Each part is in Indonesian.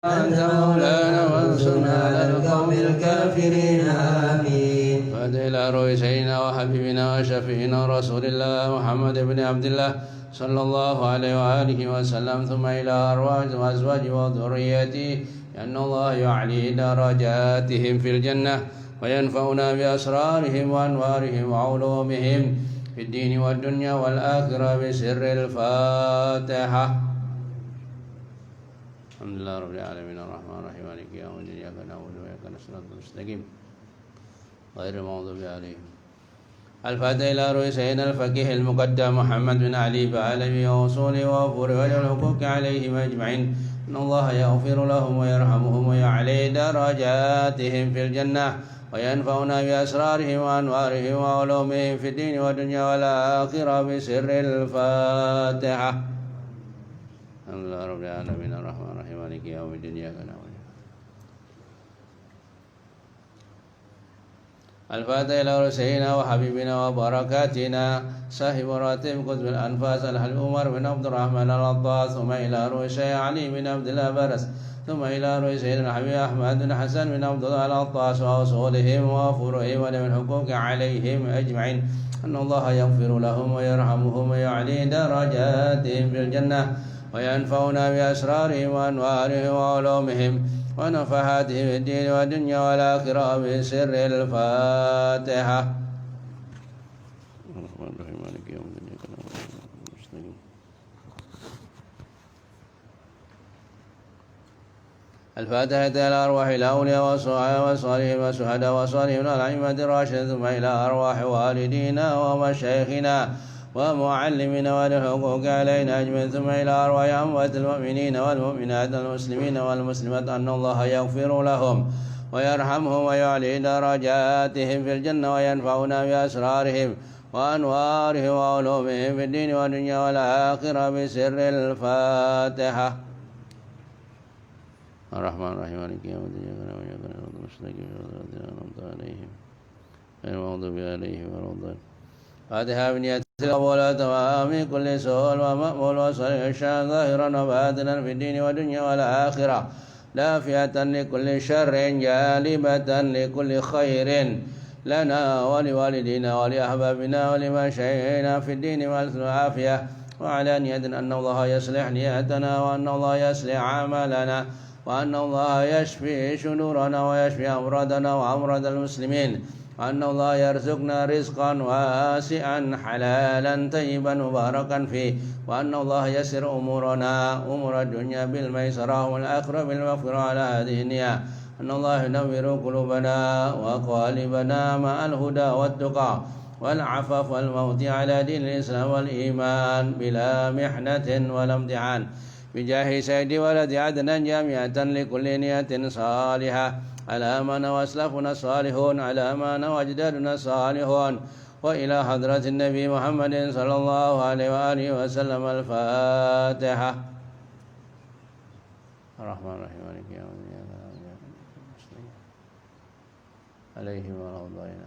أنت مولانا وانصرنا على القوم الكافرين آمين. فاتح إلى روح سيدنا وحبيبنا وشفيعنا رسول الله محمد بن عبد الله صلى الله عليه وآله وسلم، ثم إلى أرواح وأزواجه وذريته، لأن الله يعلي درجاتهم في الجنة وينفعنا بأسرارهم وأنوارهم وعلومهم في الدين والدنيا والآخرة بسر الفاتحة. الحمد لله رب العالمين الرحمن الرحيم مالك يوم الدين إياك نعبد وإياك نستعين المستقيم غير المغضوب عليهم. الفاتحة إلى روح سيدنا الفقيه المقدم محمد بن علي بعالمه وأصوله وأفوره والحقوق عليهم أجمعين، إن الله يغفر لهم ويرحمهم ويعلي درجاتهم في الجنة وينفعنا بأسرارهم وأنوارهم وعلومهم في الدين والدنيا والآخرة بسر الفاتحة. الحمد لله رب العالمين الرحمن الرحيم مالك يوم الدين إياك نعبد. الفاتحة إلى سيدنا وحبيبنا وبركاتنا صاحب راتب قطب الأنفاس الحل عمر بن عبد الرحمن العطاس، ثم إلى روح الشيخ علي بن عبد الله برس، ثم إلى روح سيدنا الحبيب أحمد بن حسن بن عبد الله العطاس وأصولهم وفروعهم ولمن الحقوق عليهم أجمعين، أن الله يغفر لهم ويرحمهم ويعلي درجاتهم في الجنة وينفعنا بأسرارهم وأنوارهم وعلومهم ونفحاتهم في الدين والدنيا والآخرة بسر الفاتحة. الفاتحة إلى أرواح الأولياء والصالحين والشهداء والصالحين والأئمة الراشدين، ثم إلى أرواح والدينا ومشايخنا ومعلمنا وللحقوق علينا أجمعين، ثم إلى أرواح أموات المؤمنين والمؤمنات المسلمين والمسلمات، أن الله يغفر لهم ويرحمهم ويعلي درجاتهم في الجنة وينفعنا بأسرارهم وأنوارهم وعلومهم في الدين والدنيا والآخرة بسر الفاتحة. الرحمن الرحيم مالك يوم الدين إياك نعبد وإياك نستعين اهدنا الصراط عليهم غير المغضوب عليهم ولا الضالين. فاتحة بنية القبول تمام كل سؤال ومأمول وصالح الشان ظاهرا وباطنا في الدين والدنيا والآخرة، دافعة لكل شر جالبة لكل خير لنا ولوالدينا ولأحبابنا ولمشايخنا في الدين والعافية، وعلى نية أن الله يصلح نيتنا وأن الله يصلح عملنا وأن الله يشفي شرورنا ويشفي أمراضنا وأمراض المسلمين، وأن الله يرزقنا رزقا واسعا حلالا طيبا مباركا فيه، وأن الله يسر أمورنا أمور الدنيا بالميسرة والآخرة بالمغفرة على هذه النية، أن الله ينور قلوبنا وقالبنا مع الهدى والتقى والعفاف والموت على دين الإسلام والإيمان بلا محنة ولا امتحان، بجاه سيد ولد عدنان جامعة لكل نية صالحة، على ما نوى أسلافنا الصالحون، على ما نوى أجدادنا الصالحون، وإلى حضرة النبي محمد صلى الله عليه وآله وسلم. الفاتحة. الرحمن الرحيم مالك يوم الدين عليهم ولا الضالين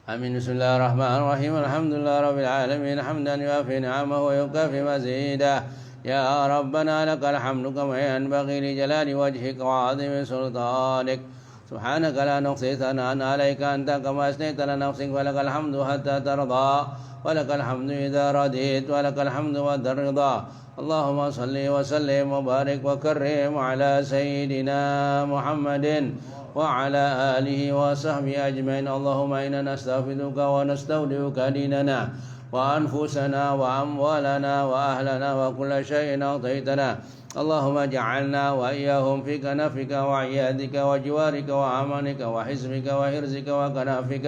آمين. بسم الله الرحمن الرحيم. الحمد لله رب العالمين حمدا يوافي نعمه ويكافي مزيدا. يا ربنا لك الحمد كما ينبغي لجلال وجهك وعظيم سلطانك، سبحانك لا نحصي ثناء عليك أنت كما أثنيت على نفسك، ولك الحمد حتى ترضى ولك الحمد إذا رضيت ولك الحمد بعد الرضا. اللهم صل وسلم وبارك وكرم على سيدنا محمد وعلى آله وصحبه أجمعين. اللهم إنا نستغفرك ونستودعك ديننا وأنفسنا وأموالنا وأهلنا وكل شيء أعطيتنا، اللهم اجعلنا وإياهم في كنفك وعيادك وجوارك وأمانك وحزبك وحرزك وكنافك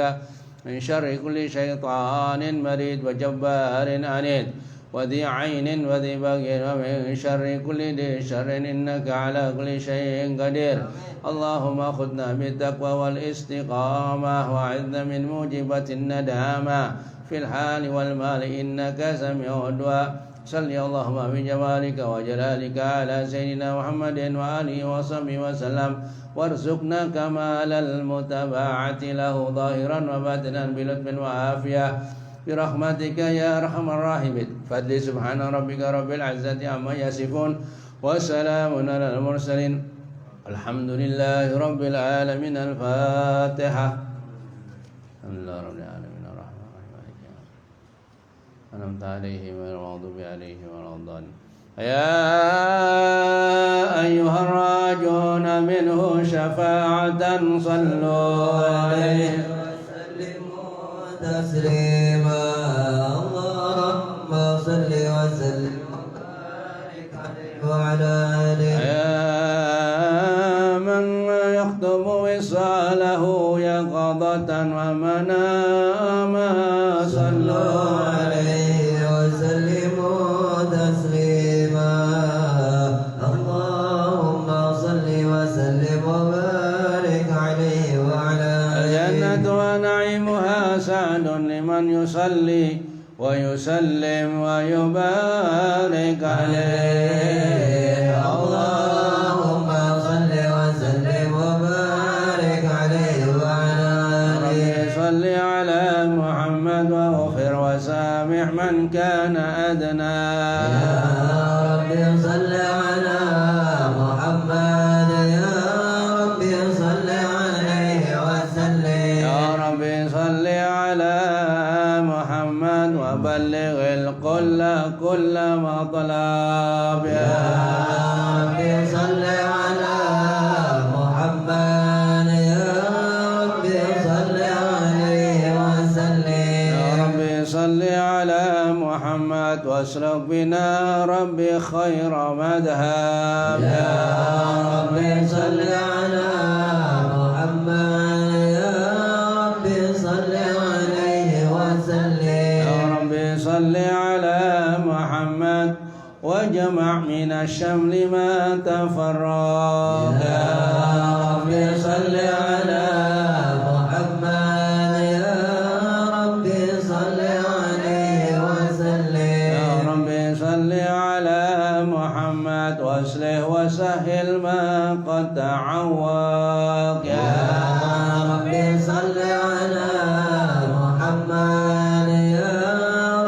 من شر كل شيطان مريد وجبار عنيد وذي عين وذي بغي ومن شر كل ذي شر إنك على كل شيء قدير. اللهم خذنا بالتقوى والاستقامة وأعذنا من موجبة الندامة في الحال والمال إنك سميع الدعاء. صل اللهم بجمالك وجلالك على سيدنا محمد وآله وصحبه وسلم، وارزقنا كمال المتابعة له ظاهرا وباطنا بلطف وعافية برحمتك يا أرحم الراحمين. فضل سبحان ربك رب العزة عما يصفون وسلام على المرسلين الحمد لله رب العالمين. الفاتحة. الحمد لله رب العالمين الرحمن الرحيم مالك يوم الدين أنعمت عليهم غير المغضوب عليهم ولا الضالين. يا أيها الراجون منه شفاعة صلوا عليه وسلموا تسليما. اللهم صل وسلم وبارك عليه وعلى آله. يا من يخطب وصاله يقظة ومناما صلوا عليه وسلموا تسليما. اللهم صل وسلم وبارك عليه وعلى الجنة ونعيمها سعد لمن يصلي ويسلم ويبارك عليه. اللهم صل وسلم وبارك عليه وعلى آله. صل على محمد واغفر وسامح من كان أدنى. يا رب صل على محمد. يا رب صل عليه وسلم. يا رب صل على محمد وبلغ الكل كل مطلب. يا رب صل على محمد. يا رب صل عليه وسلم. يا رب صل على محمد واسلك بنا ربي خير مذهب. يا رب صل على محمد. يا رب صل عليه وسلم. يا رب صل على محمد وجمع من الشمل ما تفرق. يا رب صل على محمد. يا رب صل عليه وسلم. يا رب صل على محمد واصلح وسهل ما قد تعوق. يا رب صل على محمد. يا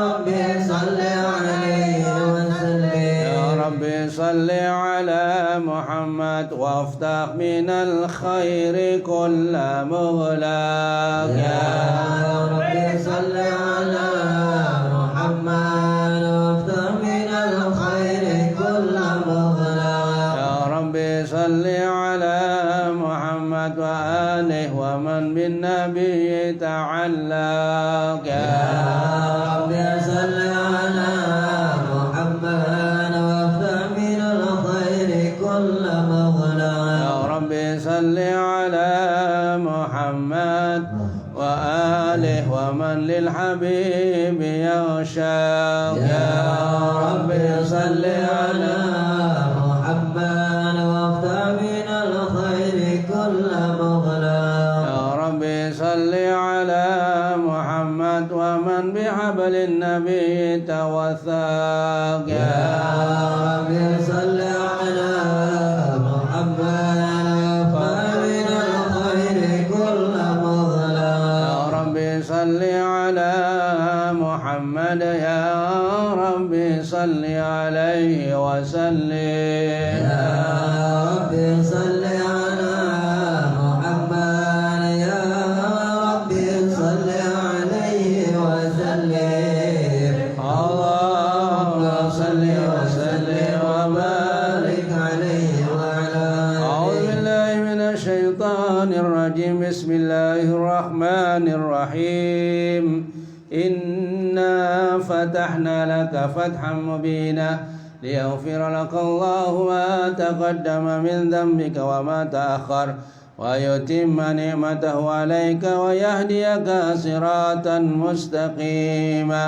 رب صل عليه وسلم. يا رب صل على محمد وافتح من الخير كل مغلق. يا رب صل على محمد وافتح من الخير كل مغلق. يا رب صل على محمد وآله ومن بالنبي تعلق. يا رب صل على محمد وافتح من الخير كل مغلق. يا رب صل على محمد وآله ومن للحبيب يغشاق. يا رب صل على محمد وافتح من الخير كل مغلق. يا رب صل على محمد ومن بحبل النبي توثق. يا رب صل على محمد وافتح من الخير كل مغلق. يا رب صل على محمد. يا رب صل عليه وسلم. يا رب صل على محمد. يا رب صل عليه وسلم. اللهم صل وسلم وبارك. وبارك عليه وعلى أعوذ بالله من الشيطان الرجيم. بسم الله الرحمن الرحيم. إنا فتحنا لك فتحا مبينا ليغفر لك الله ما تقدم من ذنبك وما تأخر ويتم نعمته عليك ويهديك صراطا مستقيما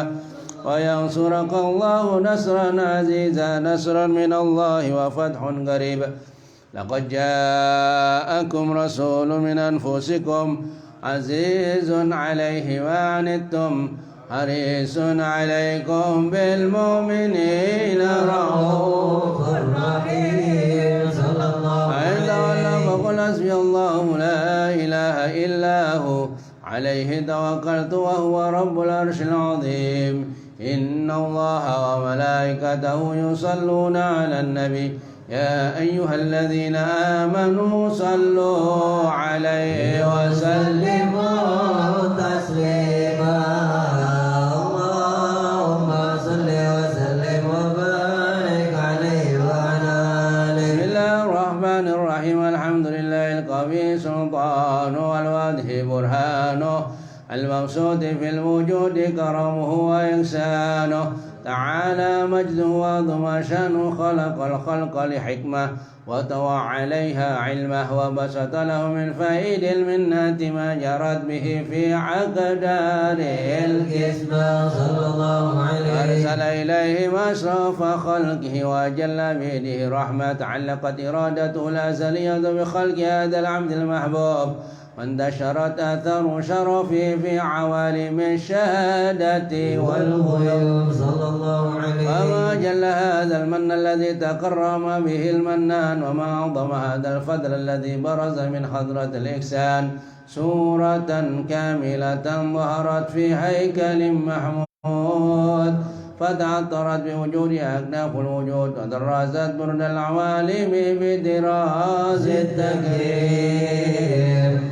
وينصرك الله نصرا عزيزا. نصرا من الله وفتح قريب. لقد جاءكم رسول من أنفسكم عزيز عليه ما عنتم حريص عليكم بالمؤمنين رؤوف الرحيم. صلى الله فإن تولوا فقل حسبي الله لا إله إلا هو عليه توكلت وهو رب العرش العظيم. إن الله وملائكته يصلون على النبي يا أيها الذين آمنوا صلوا عليه وسلموا تسليما اللهم صل وسلم وبارك عليه وعلى آله. بسم الله الرحمن الرحيم. الحمد لله القوي سلطانه والواضح برهانه المبسوط في الوجود كرمه وإحسانه تعالى مجده وعظم شانه خلق الخلق لحكمة وطوى عليها علمه وبسط له من فائد المنات ما جرت به في عقداره القسمة صلى الله عليه أرسل إليهم أشرف خلقه وأجل بيده رحمة علقت إرادته الأزلية بخلق هذا العبد المحبوب وانتشرت أثر شرفه في عوالم الشهادة والغيوب صلى الله عليه. وما جل هذا المن الذي تكرم به المنان وما أعظم هذا الفضل الذي برز من حضرة الإحسان سورة كاملة ظهرت في هيكل محمود فتعطرت بوجودها أكناف الوجود ودرست برد العوالم بدراز التكريم.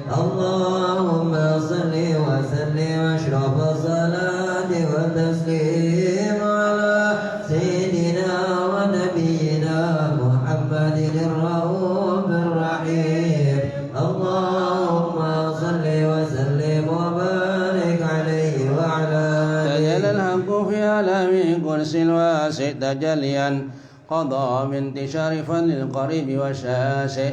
اللهم صل وسلم أشرف الصلاة والتسليم على سيدنا ونبينا محمد الرؤوف الرحيم. اللهم صل وسلم وبارك عليه وعلى تجلى الحق في عالم كرسي الواسع تجليا قضى بانتشار فضل القريب والشاسع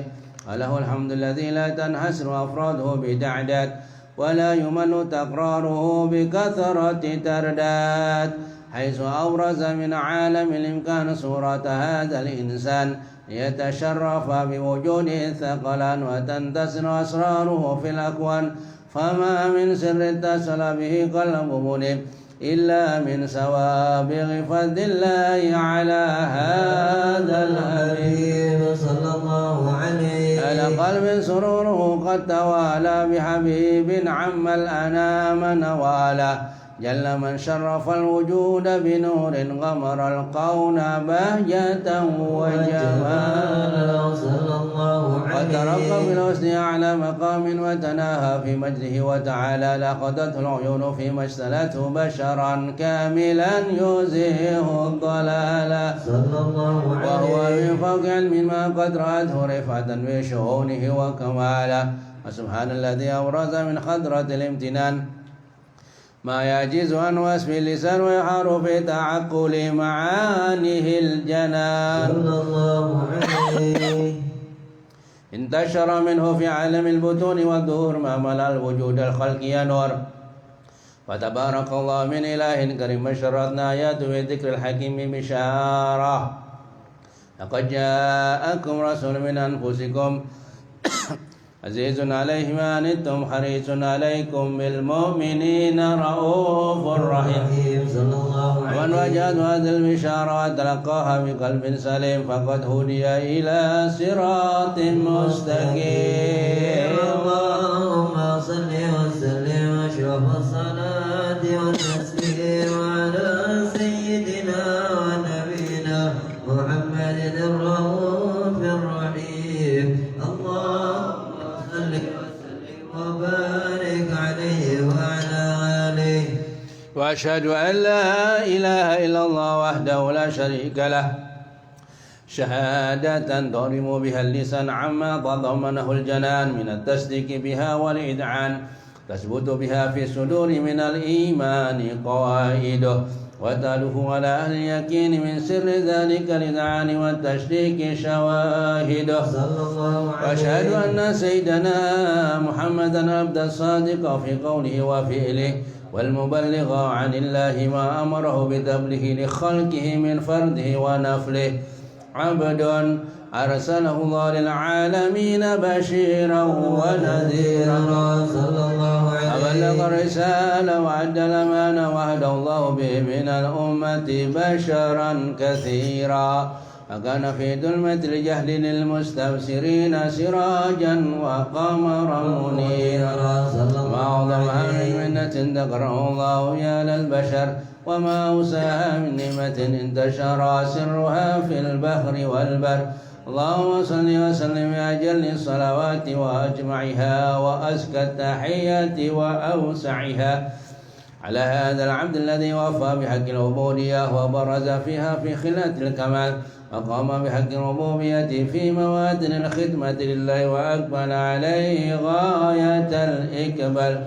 وله الحمد الذي لا تنحسر أفراده بتعداد ولا يمل تقراره بكثرة ترداد حيث أورز من عالم الإمكان صورة هذا الإنسان ليتشرف بوجوده ثقلا وتنتسر أسراره في الأكوان فما من سر اتصل به قلب منيب إلا من سوابغ فضل الله على هذا الحبيب صلى الله عليه. على قلب سروره قد توالى بحبيب عم الأنام نوالا جل من شرف الوجود بنور غمر القون بهجة وجمالا صلى الله عليه. وترقى بالحسن أعلى مقام وتناهى في مجده وتعالى لقدته العيون فيما اجتلته بشرا كاملا يزيه الضلال صلى الله عليه. وهو من فوق علم ما قد رأته رفعة بشؤونه وكمالا وسبحان الذي أبرز من خضرة الامتنان ما يعجز عن وصف اللسان ويحار في تعقل معانيه الجنان صلى الله عليه. انتشر منه في عالم البطون والظهور ما ملأ الوجود الخلقي نور فتبارك الله من إله كريم بشرتنا آياته بذكر الحكيم بشارة لقد جاءكم رسول من أنفسكم عزيز عليه ما عنتم حريص عليكم بالمؤمنين رؤوف رحيم. صلى الله عليه. ومن وجد هذه البشارة تلقاها بقلب سليم فقد هدي إلى صراط مستقيم. اللهم صل وسلم أشرف الصلاة والتسليم على سيدنا ونبينا محمد الرؤوف الرحيم. اللهم صل وسلم وبارك عليه وعلى آله. وأشهد أن لا إله إلا الله وحده لا شريك له شهادة ترم بها اللسان عما تضمنه الجنان من التصديق بها والإذعان تثبت بها في الصدور من الإيمان قواعده وتألف على أهل اليقين من سر ذلك الإذعان والتشريك شواهده. صلى الله عليه. وأشهد أن سيدنا محمدا عبد الصادق في قوله وفعله والمبلغ عن الله ما أمره بتبليغه لخلقه من فرده ونفله عبد أرسله الله للعالمين بشيرا ونذيرا صلى الله عليه. أبلغ الرسالة وأدى الأمانة وهدى الله به من الأمة بشرا كثيرا فكان في ظلمة الجهل للمستبصرين سراجا وقمرا منيرا. ما أعظمها من منة ذكره الله يا للبشر وما أوساها من نعمة انتشر سرها في البحر والبر اللهم صل وسلم بأجل الصلوات وأجمعها وأزكى التحيات وأوسعها على هذا العبد الذي وفى بحق العبودية وبرز فيها في خلة الكمال وقام بحق الربوبية في موادن الخدمة لله وأقبل عليه غاية الإقبال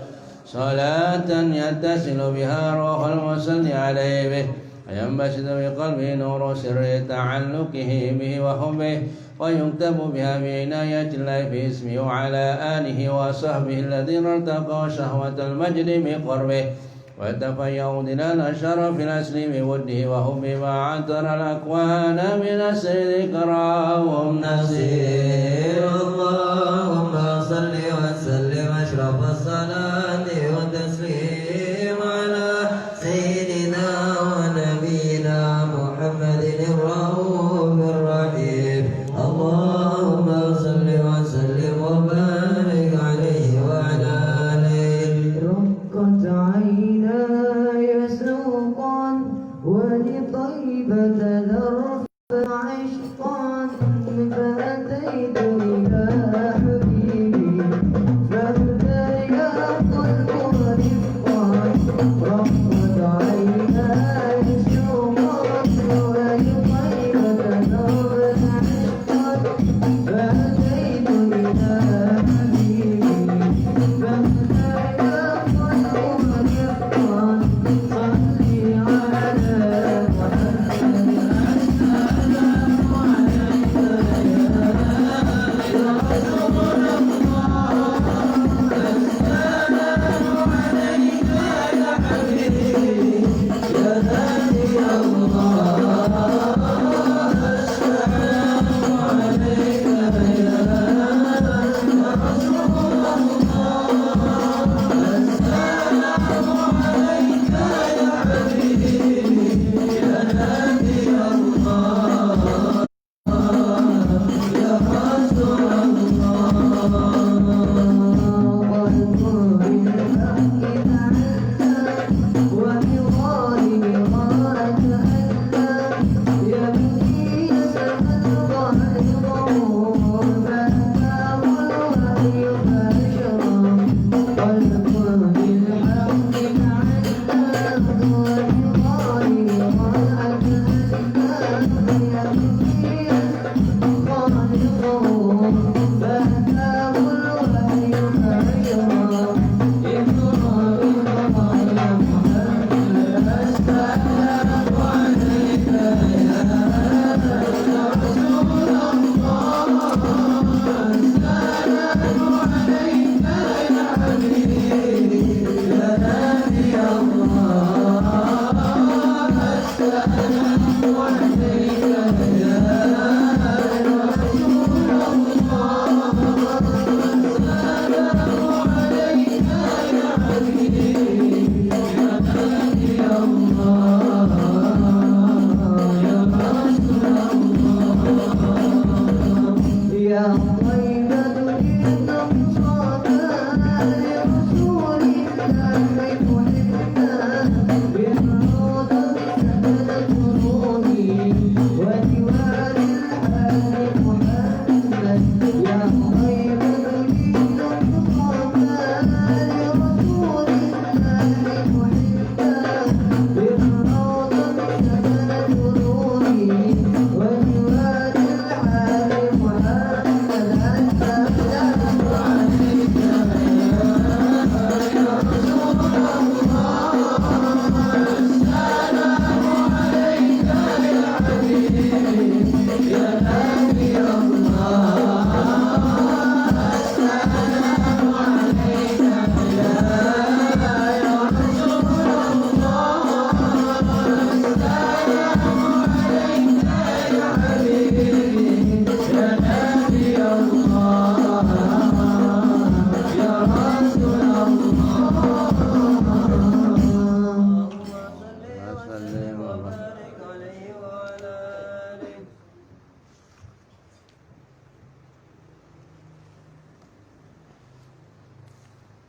صلاة يتصل بها روح المصلي عليه به وينبسط بقلبه نور سر تعلقه به وحبه ويكتب بها بعناية الله في اسمه وعلى آله وصحبه الذين ارتقوا شهوة المجد بقربه وتفيأوا دلال الشرف الأسل بوده وحبه وعطر الأكوان من السيد كراهم نصير. اللهم صل وسلم أشرف الصلاة والتسليم على سيدنا ونبينا محمد الرؤوف الرحيم. اللهم صل وسلم وبارك عليه وعلى آله. رقت عيناي سوقا ولطيبة ذرف عشقا فأتيت إلى حبيبي فاهدى قلب ورفقا. رقت عيناي سوقا ولطيبة ذرف عشقا فأتيت إلى حبيبي فاهدى قلب ورفقا. صلي على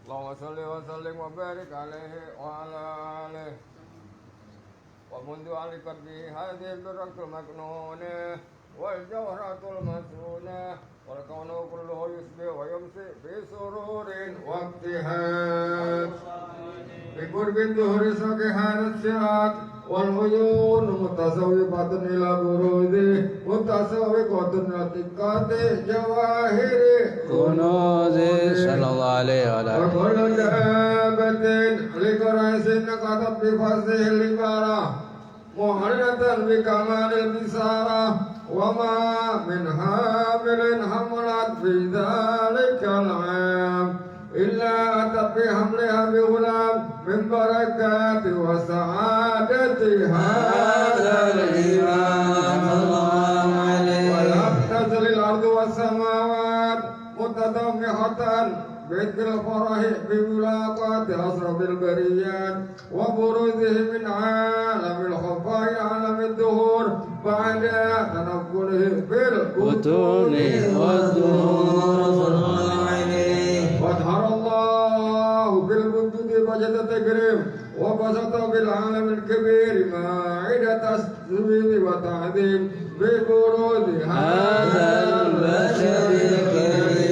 اللهم صل وسلم وبارك عليه وعلى آله ومنذ علقت به هذه الدرة المكنونة والجوهرة المسنونة والكون كله يسبح ويمسي في سرور وابتهاج بقرب الظهر ساق هذا الصراط والعيون متسوقة إلى بروده متسوقة لتقاط جواهر كنوزه صلى الله عليه وآله وكل دابة لكريس نقضت بفصله العبارة محلة بكمال البصارة وما من حامل حملت في ذلك العام إلا أتت بحملها بغلام من بركات وسعادة هذا الإمام ولم تزل الأرض والسماوات متضمحة بذكر الفرح بملاقاة أشرف البريات وبروزه من عالم الخفاء عالم الدهور بعد تنقله في البطون والظهور واظهر الله في الوجود وجد تكريم وبسط بالعالم الكبير مائدة تسبيح وتعظيم ببروز هذا البشر الكريم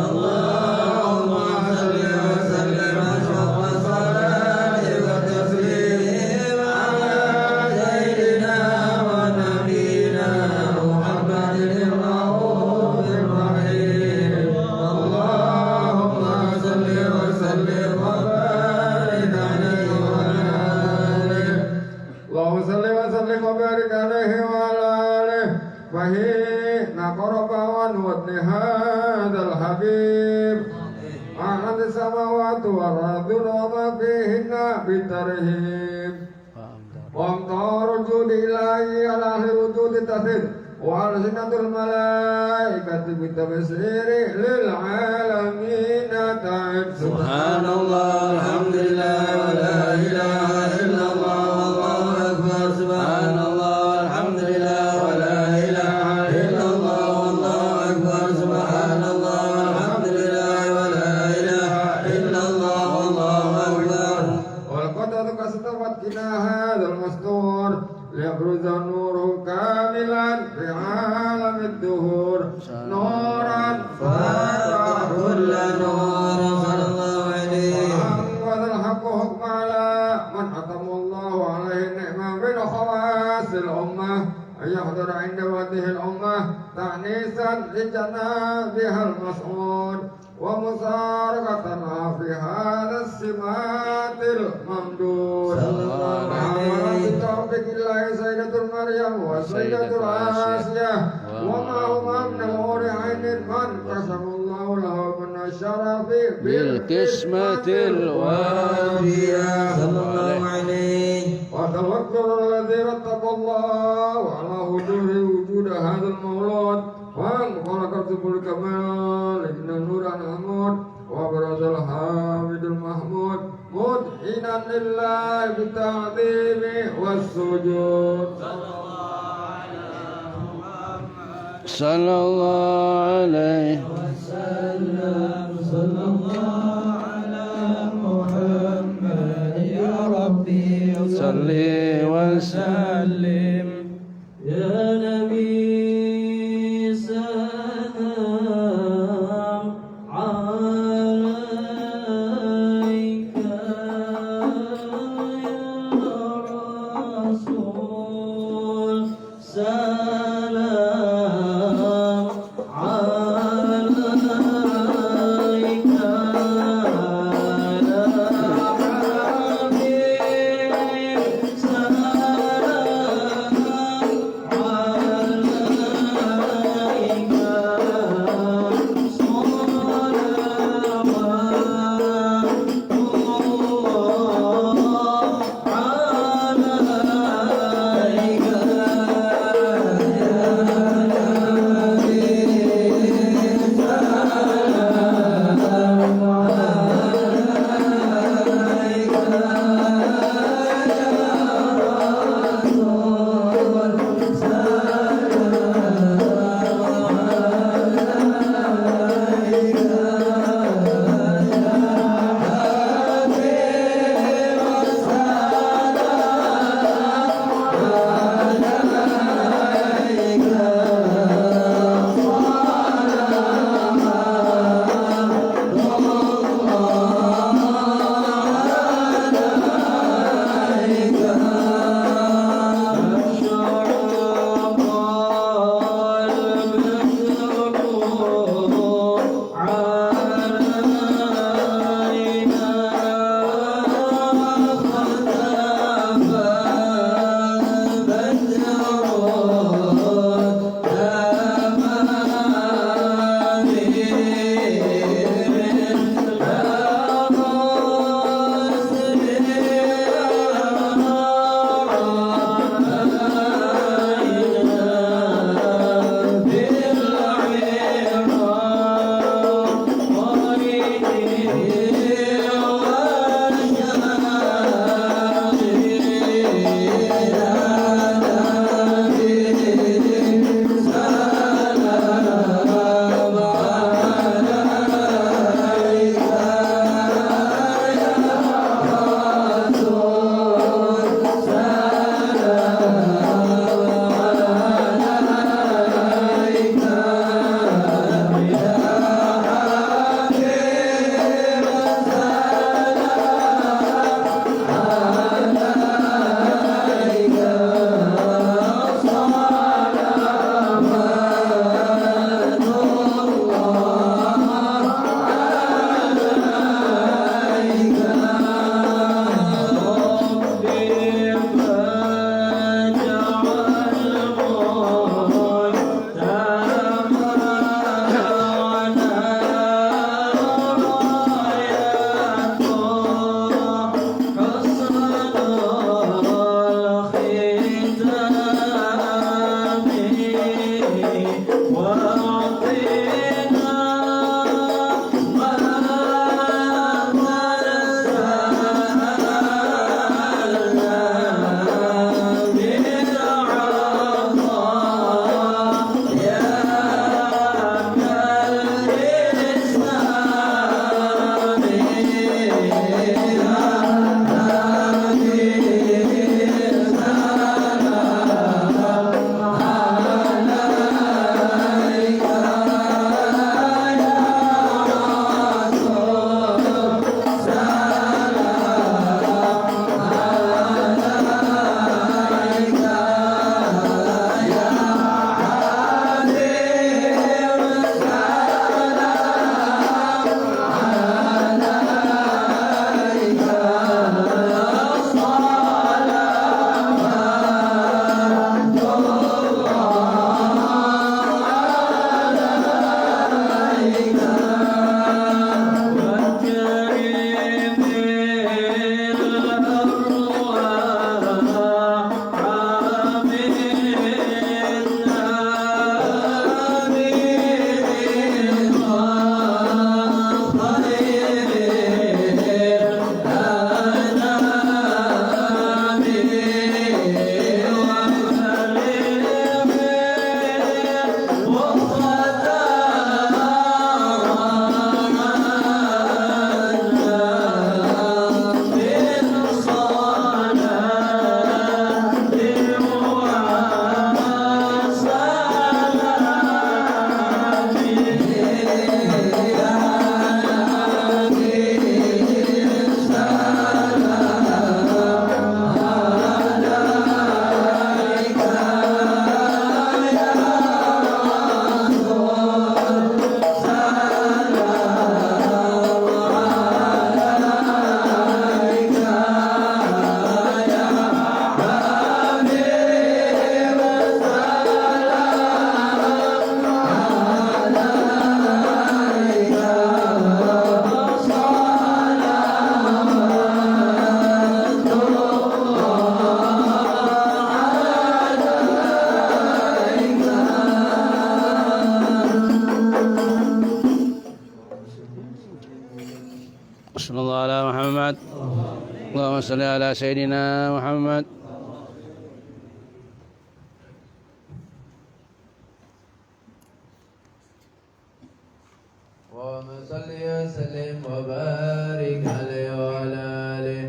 اللهم صل وسلم اشرف الصلاه والتسليم على سيدنا ونبينا محمد الرؤوف الرحيم اللهم صل وسلم وبارك عليه وعلى اله اللهم صل وسلم وبارك عليه وعلى اله وحين قرب ونود هذا الحبيب أعلى السماوات والأرض وما فيهن بالترهيب وأمطار الجود إلهي على أهل الوجود تسد وألسنة الملائكة بالتبشير للعالمين تعد سبحان الله الحمد لله ولا إله إلا الله والله أكبر سبحان الله الحمد لله ولا إله إلا الله والله أكبر سبحان الله الحمد لله ولا إله إلا الله والله أكبر والقدر كاستوت إلى هذا المستور ليبرز النور كاملا في عالم الدهور نورا فاتح كل نور صلى الله عليه وأنقذ الحق حكم على من أتم الله عليه النعمة من خواص الأمة أن يحضر عند وجه الأمة تأنيسا لجنابها المسعود ومسارقتنا في هذا السمات الممدود وعمل بتوفيق الله سيدة مريم وسيدة الآسية وما هما من الأمور عين من كشف الله له من الشرف بالقسمة الوافية صلى الله عليه وتوكل الذي رتب الله على وجوه وجود هذا المولود وانقلق سبل الكمال من النور الحمود وبرز الحامد المحمود مدحنا لله بالتعظيم والسجود صلى الله عليه وسلم صلى الله على محمد يا ربي صل وسلم يا نبي سلام عليك يا رسول سلام عليك يا حبيب سلام صلى الله على محمد. اللهم صل على سيدنا محمد. اللهم صل وسلم وبارك عليه وعلى آله.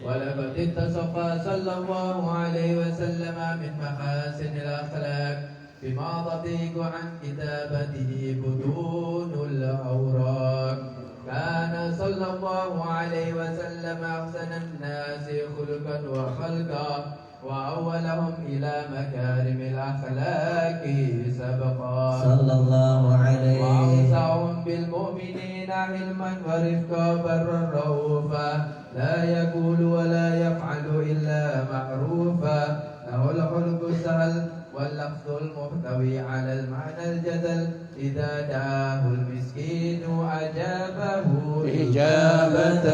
ولقد اتصف صلى الله عليه وسلم من محاسن الأخلاق بما تضيق عن كتابته بطون الأوراق. كان صلى الله عليه وسلم أحسن الناس خلقا وخلقا وأولهم إلى مكارم الأخلاق سبقا صلى الله عليه وأوسعهم بالمؤمنين حلما ورفقا برا رؤوفا لا يقول ولا يفعل إلا معروفا له الخلق السهل واللفظ المحتوي على المعنى الجدل إذا دعاه المسكين أجابه إجابة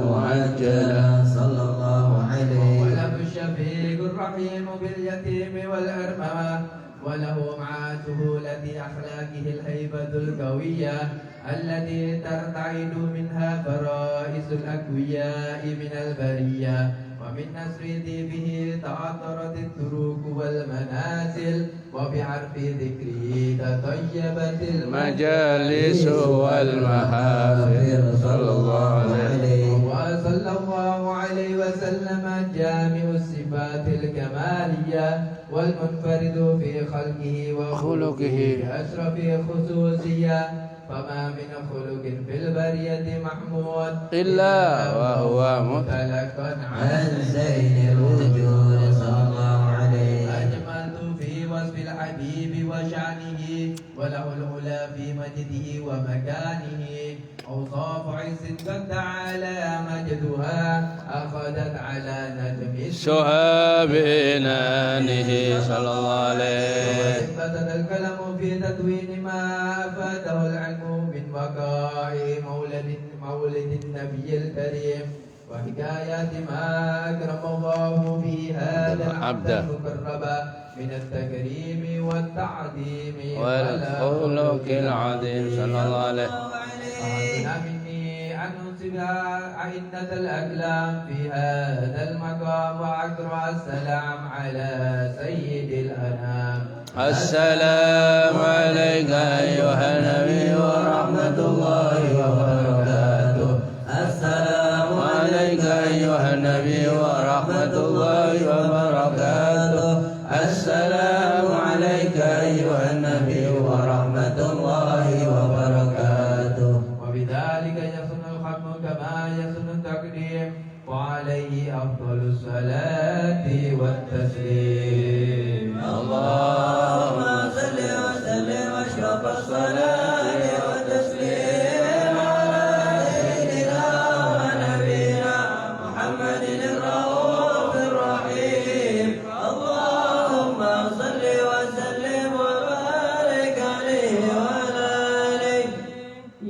معجلة. صلى الله عليه وله الشفيق الرحيم باليتيم والأرملة وله مع سهولة أخلاقه الهيبة القوية التي ترتعد منها فرائس الأقوياء من البرية ومن نسر به تعطرت التروك والمنازل وبعرف ذكره تطيبت المجالس والمحافل. صلى الله عليه وصلى الله عليه وسلم جامع الصفات الكمالية والمنفرد في خلقه وخلقه بأشرف خصوصية فما من خلق في البرية محمود إلا وهو متلقا عن زين الوجود صلى الله عليه أجملت في وصف الحبيب وشأنه وله العلا في مجده ومكانه أوصاف عز قد تعالى مجدها أخذت على نجم سهاب إنانه. صلى الله عليه بدأ الكلام في تدوين ما أفاده العلم من وقائع مولد النبي الكريم وحكايات ما أكرم الله في هذا العبد المقرب من التكريم والتعظيم والخلق العظيم. صلى الله عليه أعطنا مني أن أنصب عدة الأقلام في هذا المقام وأقرأ السلام على سيد الأنام. السلام عليك أيها النبي ورحمة الله وبركاته. السلام عليك أيها النبي ورحمة الله وبركاته. السلام عليك أيها النبي ورحمة الله وبركاته. وبذلك يصن الختم كما يصن التقديم وعليه أفضل الصلاة والتسليم. اللهم صل وسلم أشرف الصلاة والتسليم على سيدنا ونبينا محمد الرؤوف الرحيم. اللهم صل وسلم وبارك عليه وعلى آله.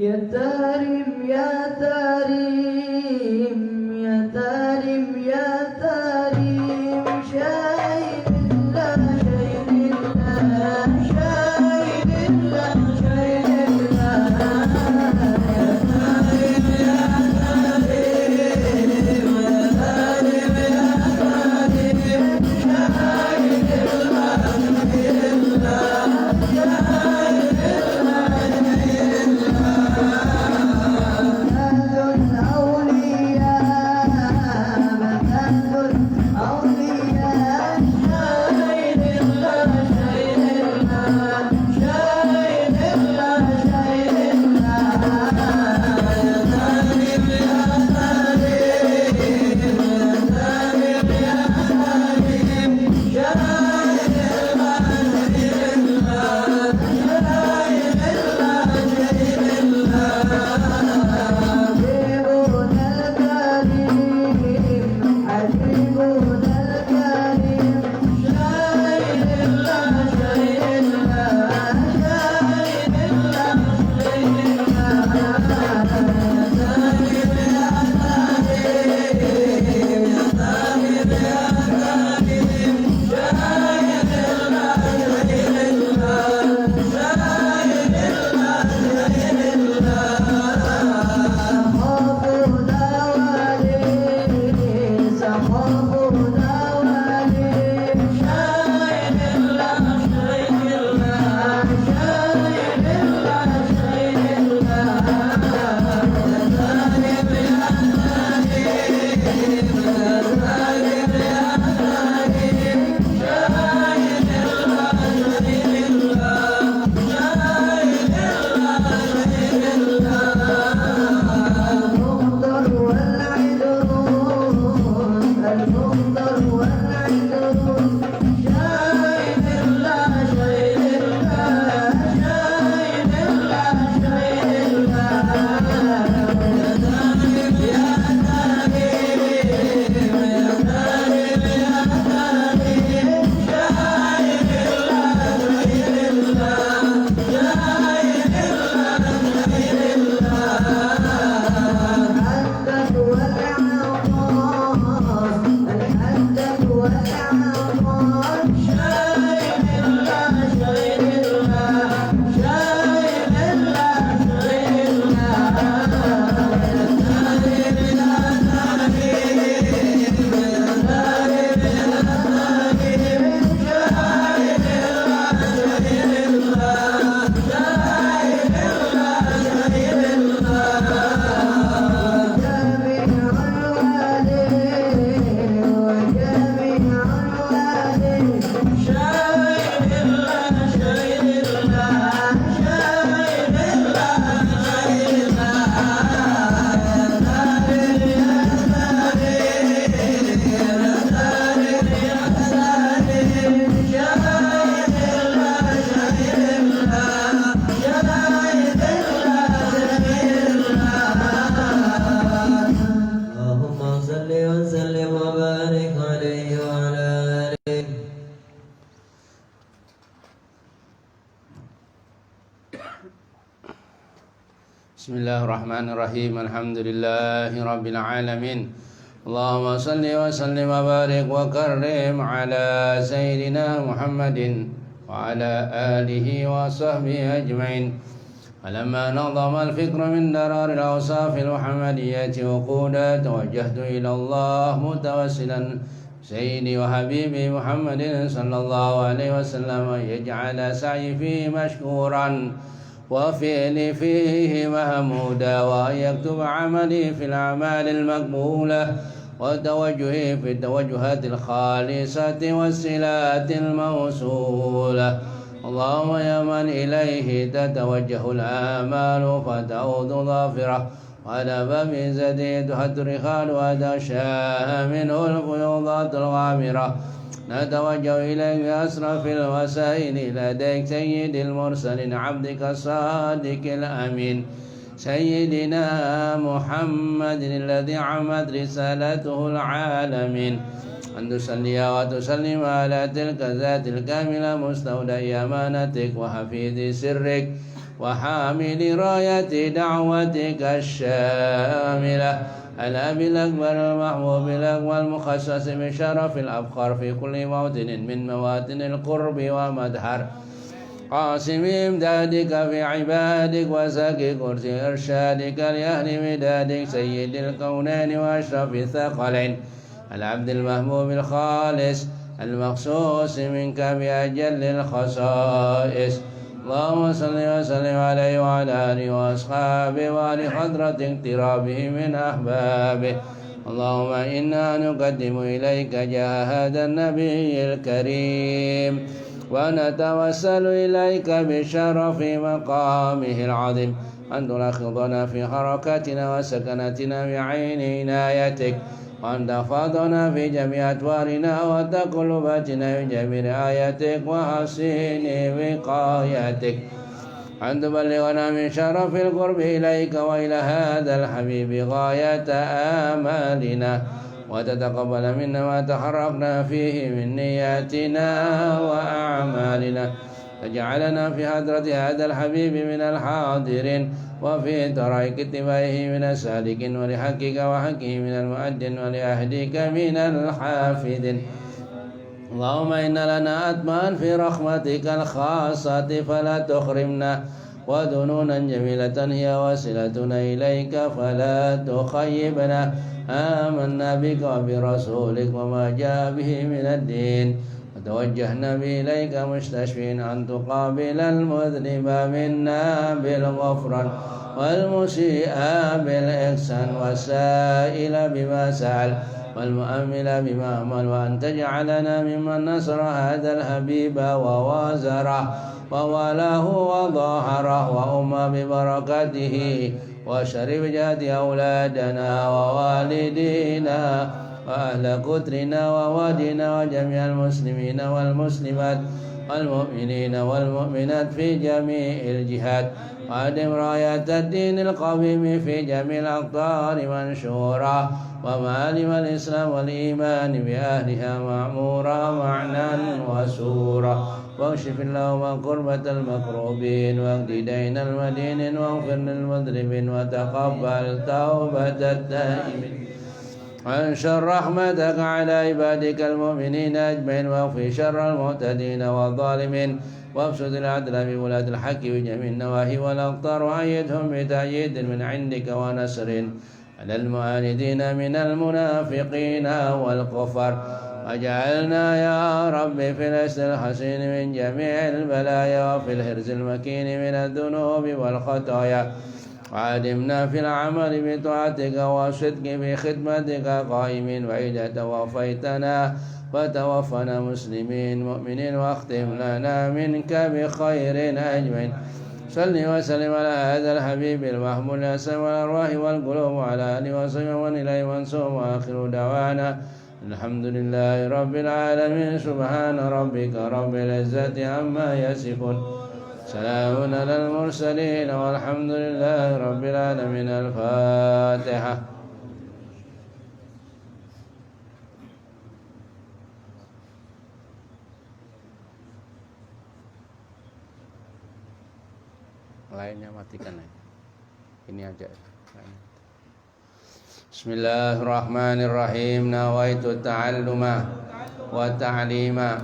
يا تارم يا تارم يا تارم يا تارم شاهد الله شاهد الله شاهد الله شاهد Bismillahirrahmanirrahim. Alhamdulillahirabbil alamin. Allahumma salli wa sallim wa barik wa karrim ala sayyidina Muhammadin wa ala alihi wa sahbihi ajma'in. فلما نظم الفكر من درار الأوصاف المحمدية وقودا توجهت إلى الله متوسلا سيدي وحبيبي محمد صلى الله عليه وسلم أن يجعل سعي فيه مشكورا وفعلي فيه محمودا وأن يكتب عملي في الأعمال المقبولة وتوجهي في التوجهات الخالصة والصلات الموصولة. اللهم يا من إليه تتوجه الآمال فتعود ظافرة وعلى باب عزته تحت الرخال وتشاء منه الفيوضات الغامرة. نتوجه إليك بأسرف الوسائل لديك سيد المرسلين عبدك الصادق الأمين سيدنا محمد الذي عمت رسالته العالمين. أن تصلي وتسلم على تلك الذات الكاملة مستودع أمانتك وحفيظ سرك وحامل راية دعوتك الشاملة الأب الأكبر المحبوب الأقوى المخصص بشرف الأبخار في كل موطن من مواطن القرب ومدحر قاسم إمدادك في عبادك وساقي كرسي إرشادك لأهل مدادك سيد الكونين وأشرف الثقلين العبد المحبوب الخالص المخصوص منك بأجل الخصائص. اللهم صل وسلم عليه وعلى آله وأصحابه وآل حضرة اقترابه من أحبابه. اللهم إنا نقدم إليك جاه هذا النبي الكريم ونتوسل إليك بشرف مقامه العظيم أن تلخصنا في حركاتنا وسكناتنا بعين عنايتك وأن تحفظنا في جميع أطوارنا وتقلباتنا بجميع آياتك وحسين وقايتك أن تبلغنا من شرف القرب إليك وإلى هذا الحبيب غاية آمالنا وتتقبل منا ما تحركنا فيه من نياتنا وأعمالنا. فجعلنا في حضرة هذا الحبيب من الحاضرين وفي طريق اتباعه من السالكين ولحقك وحقه من المؤدين ولأهديك من الحافظين. اللهم إن لنا أطماعا في رحمتك الخاصة فلا تحرمنا وذنونا جميلة هي وسيلتنا إليك فلا تخيبنا. آمنا بك وبرسولك وما جاء به من الدين وتوجهنا به إليك مستشفين أن تقابل المذنب منا بالغفران والمسيء بالإحسان والسائل بما سأل والمؤمل بما أمل وأن تجعلنا ممن نصر هذا الحبيب ووازره وولاه وظاهره وأم ببركاته وشرب جهد أولادنا ووالدينا وأهل قدرنا ووادنا وجميع المسلمين والمسلمات والمؤمنين والمؤمنات في جميع الجهات وأدم راية الدين القويم في جميع الأقطار منشورا ومعالم الإسلام والإيمان بأهلها معمورا معنى وسورا. واكشف اللهم كربة المكروبين واقض دين المدينين واغفر للمذنبين وتقبل توبة التائبين وانشر رحمتك على عبادك المؤمنين أجمعين واغفر شر المعتدين والظالمين وابسط العدل بولاة الحق بجميع النواهي والأقطار وأيدهم بتأييد من عندك ونصر على المعاندين من المنافقين والكفار. وجعلنا يا رب في الأسر الحسين من جميع البلايا وفي الحرز المكين من الذنوب والخطايا وعدمنا في العمل بطاعتك والصدق بخدمتك قائمين وإذا توفيتنا فتوفنا مسلمين مؤمنين واختم لنا منك بخير أجمعين. صل وسلم على هذا الحبيب المحمود الأسلم والأرواح والقلوب وعلى آله وصحبه ومن إليه منصوب. وآخر دعوانا الحمد لله رب العالمين. سبحان ربك رب العزة عما يصفون سلام على المرسلين والحمد لله رب العالمين. الفاتحة. Lainnya matikan ya. ini aja. Bismillahirrahmanirrahim. Nawaitu ta'alluma wa ta'lima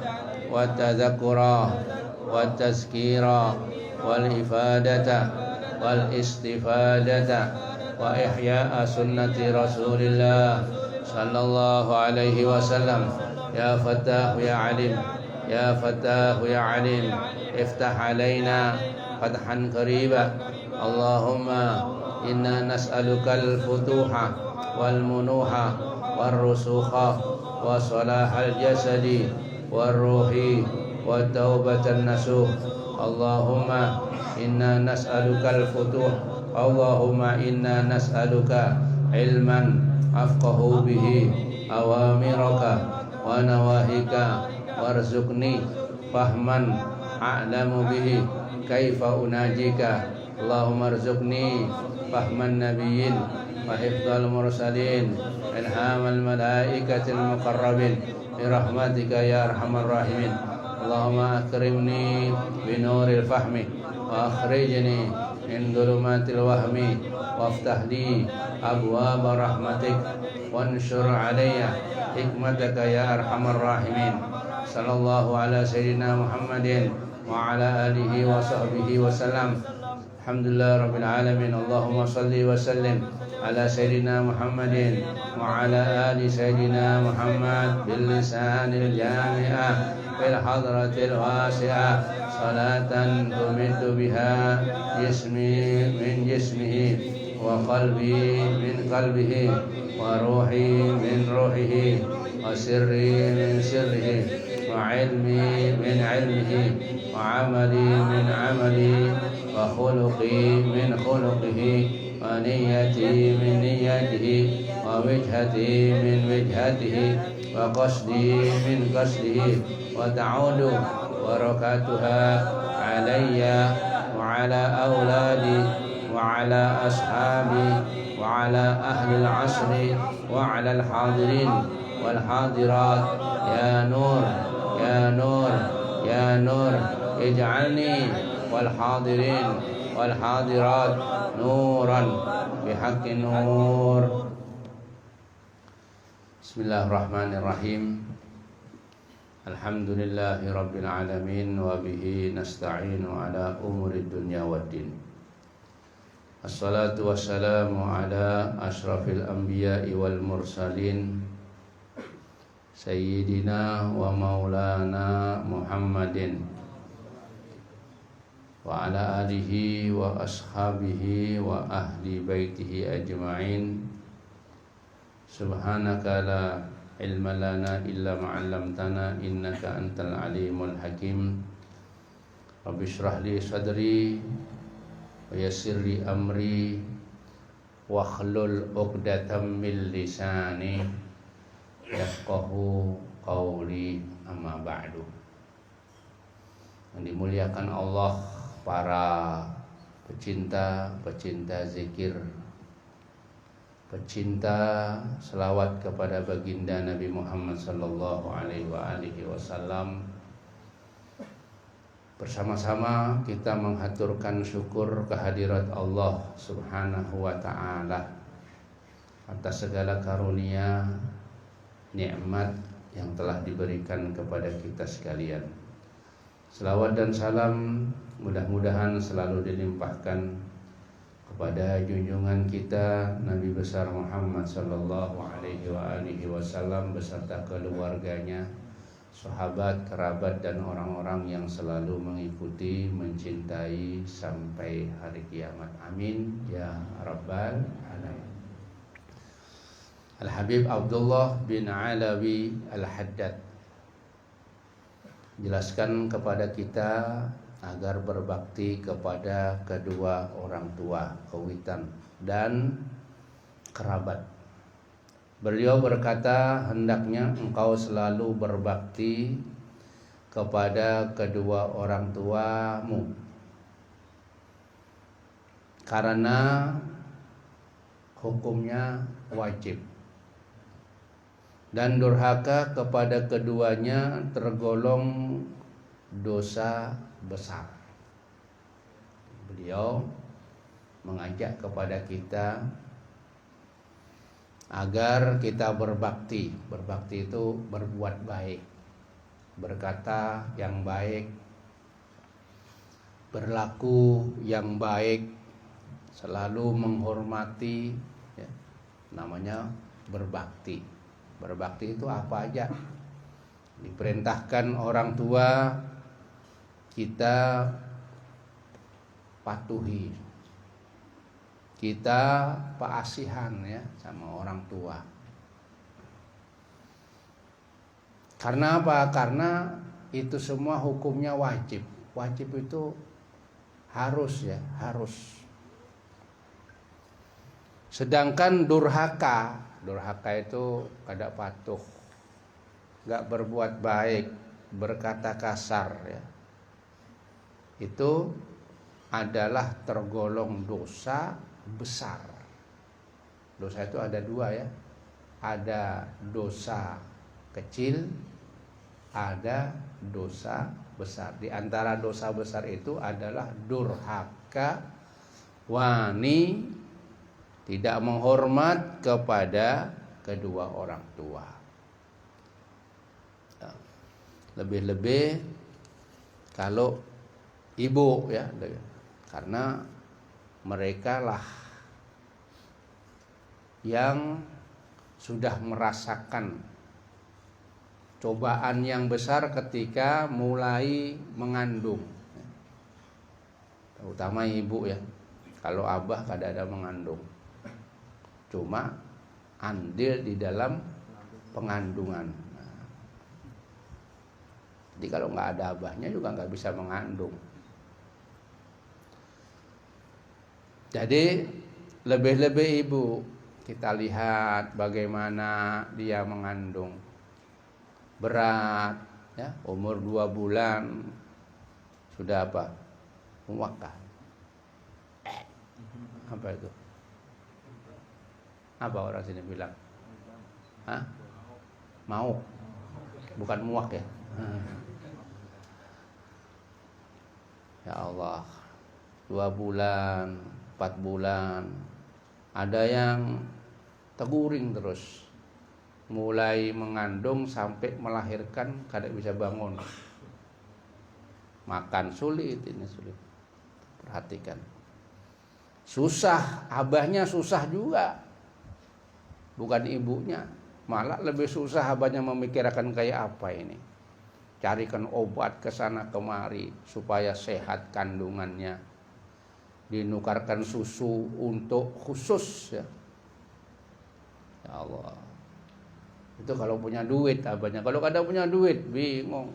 wa tadhakkura wa tazkira wal ifadata wal istifadata wa ihya'a sunnati Rasulillah sallallahu alaihi wasallam. Ya Fattah ya Alim, ya Fattah ya Alim, iftah alaina fathan qariba. Allahumma inna nas'alukal futuha wal munuha wal rusukha wa salahal jasadi wal ruhi wa taubatan nasuh. Allahumma inna nas'alukal futuh. Allahumma inna nas'aluka ilman afqahu bihi awamiraka wa nawahika warzuqni fahman a'lamu bihi kaifa unajika. Allahumma arzuqni fahman nabiyyin wa hifdzal mursalin ilhamal malaikatil muqarrabin birahmatika ya arhamar rahimin. Allahumma akrimni binuril fahmi wa akhrijni min dhulumatil wahmi waftah li abwaaba rahmatik wanshur alayya hikmataka ya arhamar rahimin. Sallallahu ala sayyidina Muhammadin wa ala alihi wa sahbihi wa sallam. Alhamdulillah rabbil alamin. Allahumma salli wa sallim ala sayyidina Muhammadin wa ala ali sayyidina Muhammad bil lisanil jami'ah fil hadratil wasi'ah salatan tumitu biha jismi min jismihi wa qalbi min qalbihi wa ruhi min ruhihi wa sirri min sirrihi wa ilmi min ilmihi wa amali min amali wa khuluqi min khuluqihi wa niyyati min niyyatihi wa wijhati min wijhatihi wa qasdi min qasdihi wa ta'udu barakatuha alayya wa ala awladi wa ala ashabi wa ala ahli al-asri wa ala al-hadirin wal hadirat. Ya nur ya nur ya nur ij'alni wal hadirin wal hadirat nuran bihaqqi nur. Bismillahirrahmanirrahim. Alhamdulillahi rabbil alamin wa bihi nasta'inu ala umuri dunya waddin. Assalatu wassalamu ala ashrafil anbiya'i wal mursalin sayyidina wa maulana Muhammadin wa ala alihi wa ashabihi wa ahli baitihi ajma'in. Subhanaka la ilma lana illa ma 'allamtana innaka antal alimul hakim. Rabbi shrah li sadri wa yassir li amri wa hlul 'uqdatam min lisani yafqahu qawli, amma ba'du. Yang dimuliakan Allah, para pecinta zikir, pecinta selawat kepada baginda Nabi Muhammad sallallahu alaihi wasallam. Bersama-sama kita menghaturkan syukur kehadirat Allah Subhanahu wa taala atas segala karunia nikmat yang telah diberikan kepada kita sekalian. Selawat dan salam mudah-mudahan selalu dilimpahkan kepada junjungan kita Nabi besar Muhammad sallallahu alaihi wasallam beserta keluarganya, sahabat, kerabat dan orang-orang yang selalu mengikuti, mencintai sampai hari kiamat. Amin ya rabbal alamin. Al-Habib Abdullah bin Alawi Al-Haddad jelaskan kepada kita agar berbakti kepada kedua orang tua, kawitan dan kerabat. Beliau berkata, hendaknya engkau selalu berbakti kepada kedua orang tuamu karena hukumnya wajib, dan durhaka kepada keduanya tergolong dosa besar. Beliau mengajak kepada kita agar kita berbakti. Berbakti itu berbuat baik, berkata yang baik, berlaku yang baik, selalu menghormati, ya, namanya berbakti. Berbakti itu apa aja? Diperintahkan orang tua kita patuhi, kita paasihan ya sama orang tua. Karena apa? Karena itu semua hukumnya wajib. Wajib itu harus ya, harus. Sedangkan durhaka itu kada patuh, gak berbuat baik, berkata kasar ya, itu adalah tergolong dosa besar. Dosa itu ada dua ya, ada dosa kecil, ada dosa besar. Di antara dosa besar itu adalah durhaka, wani, tidak menghormat kepada kedua orang tua. Lebih-lebih kalau ibu ya, karena mereka lah yang sudah merasakan cobaan yang besar ketika mulai mengandung, terutama ibu ya. Kalau abah kada ada mengandung, cuma andil di dalam pengandungan. Jadi kalau nggak ada abahnya juga nggak bisa mengandung. Jadi lebih-lebih ibu, kita lihat bagaimana dia mengandung. Berat ya, umur 2 bulan sudah apa? Muak. Apa itu? Apa orang sini bilang? Hah? Mau? Bukan muak ya? Ya Allah, 2 bulan, 4 bulan, ada yang teguring terus, mulai mengandung sampai melahirkan kada bisa bangun, makan sulit, ini sulit. Perhatikan, susah, abahnya susah juga, bukan ibunya, malah lebih susah abahnya memikirkan kayak apa ini, carikan obat ke sana kemari supaya sehat kandungannya, dinukarkan susu untuk khusus ya. Ya Allah, itu kalau punya duit abahnya. Kalau kada punya duit bingung.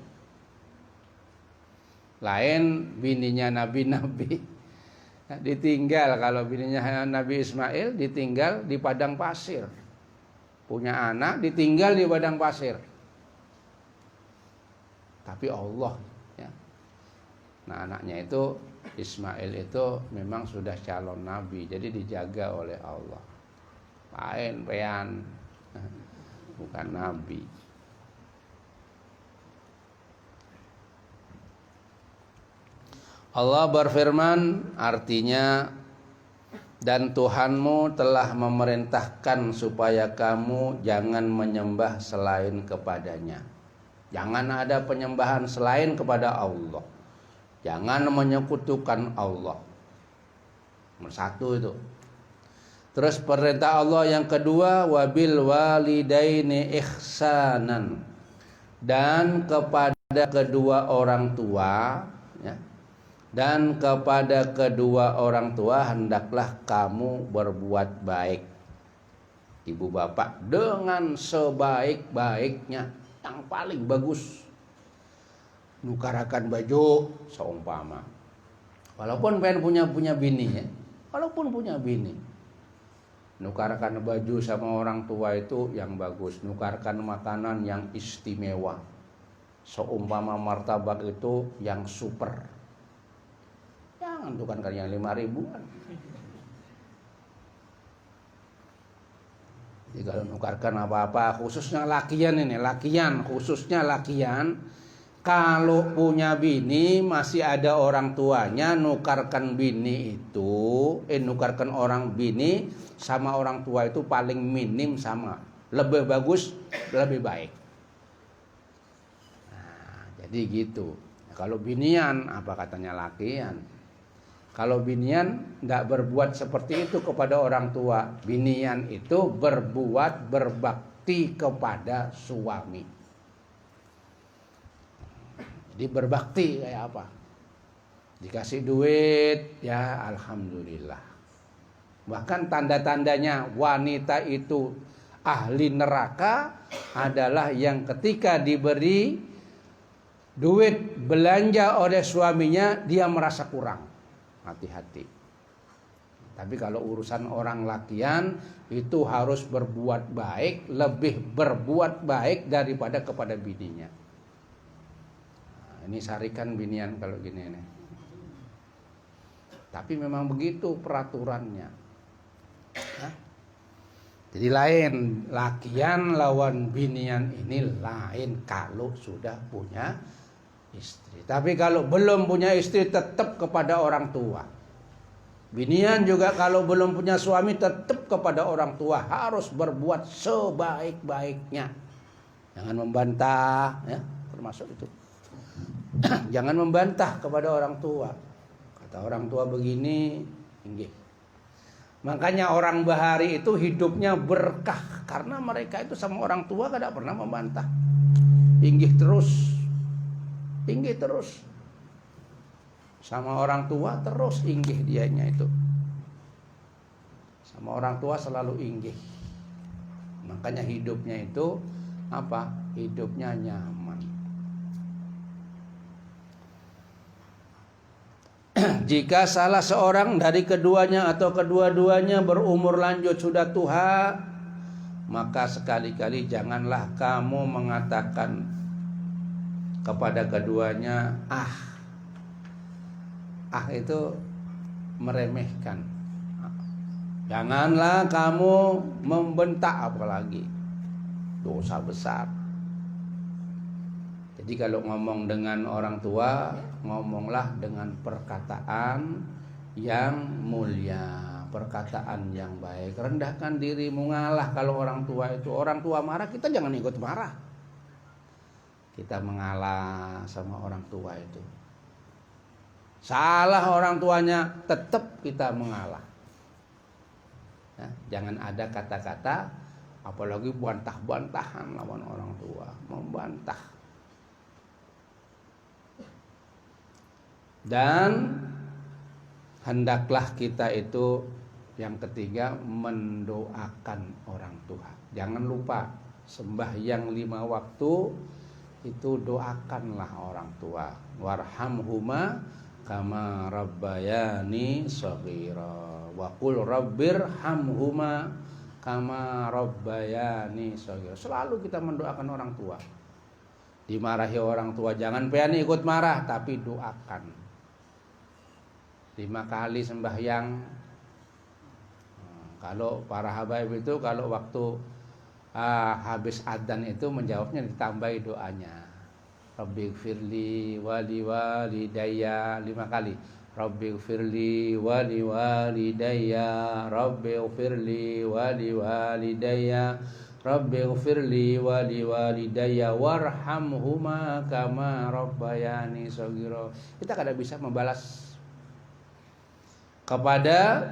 Lain bininya nabi-nabi ditinggal. Kalau bininya Nabi Ismail ditinggal di padang pasir, punya anak ditinggal di padang pasir. Tapi Allah ya. Nah, anaknya itu Ismail itu memang sudah calon nabi, jadi dijaga oleh Allah. Lain pean, bukan nabi. Allah berfirman, artinya, dan Tuhanmu telah memerintahkan supaya kamu jangan menyembah selain kepadanya. Jangan ada penyembahan selain kepada Allah. Jangan menyekutukan Allah. Nomor 1 itu. Terus perintah Allah yang kedua, wabil walidaini ihsanan, dan kepada kedua orang tua ya, dan kepada kedua orang tua hendaklah kamu berbuat baik. Ibu bapak dengan sebaik-baiknya, yang paling bagus, nukarakan baju seumpama, walaupun pengen punya bini ya, walaupun punya bini, nukarkan baju sama orang tua itu yang bagus, nukarkan makanan yang istimewa, seumpama martabak itu yang super, jangan tukarkan yang 5 ribuan. Jadi kalau nukarkan apa-apa, khususnya lakian ini, khususnya lakian, kalau punya bini masih ada orang tuanya, nukarkan bini itu itu nukarkan orang bini sama orang tua itu paling minim sama. Lebih bagus, lebih baik. Nah, jadi gitu. Nah, kalau binian apa katanya lakian? Kalau binian tidak berbuat seperti itu kepada orang tua. Binian itu berbuat berbakti kepada suami. Jadi berbakti kayak apa? Dikasih duit, ya alhamdulillah. Bahkan tanda-tandanya wanita itu ahli neraka adalah yang ketika diberi duit belanja oleh suaminya dia merasa kurang. Hati-hati. Tapi kalau urusan orang lakian itu harus berbuat baik, lebih berbuat baik daripada kepada bininya. Nah, ini sarikan binian kalau gini nih. Tapi memang begitu peraturannya. Hah? Jadi lain, lakian lawan binian ini lain kalau sudah punya istri. Tapi kalau belum punya istri tetap kepada orang tua. Binian juga kalau belum punya suami tetap kepada orang tua, harus berbuat sebaik-baiknya. Jangan membantah, ya, termasuk itu. Jangan membantah kepada orang tua. Kata orang tua begini, inggih. Makanya orang Bahari itu hidupnya berkah karena mereka itu sama orang tua tidak pernah membantah. Inggih terus. Inggih terus. Sama orang tua terus inggih dianya itu. Sama orang tua selalu inggih. Makanya hidupnya itu apa? Hidupnya nyaman. Jika salah seorang dari keduanya atau kedua-duanya berumur lanjut sudah tua, maka sekali-kali janganlah kamu mengatakan kepada keduanya itu meremehkan. Janganlah kamu membentak apalagi. Dosa besar. Jadi kalau ngomong dengan orang tua, ngomonglah dengan perkataan yang mulia, perkataan yang baik. Rendahkan dirimu, ngalah kalau orang tua itu. Orang tua marah, kita jangan ikut marah. Kita mengalah sama orang tua itu. Salah orang tuanya, tetap kita mengalah. Nah, jangan ada kata-kata, apalagi bantah-bantahan lawan orang tua, membantah. Dan hendaklah kita itu yang ketiga mendoakan orang tua. Jangan lupa sembahyang 5 waktu itu doakanlah orang tua. Warhamhuma kama rabbayani shaghira wa qul rabbirhamhuma kama rabbayani shaghira. Selalu kita mendoakan orang tua. Dimarahi orang tua jangan pengen ikut marah tapi doakan. 5 kali sembahyang. Kalau para habaib itu kalau waktu habis adzan itu menjawabnya ditambahi doanya. Rabbighfirli wali walidayya 5 kali. Rabbighfirli wali walidayya, Rabbighfirli wali walidayya, Rabbighfirli wali walidayya warhamhuma kama rabbayani shaghira. Kita kada bisa membalas kepada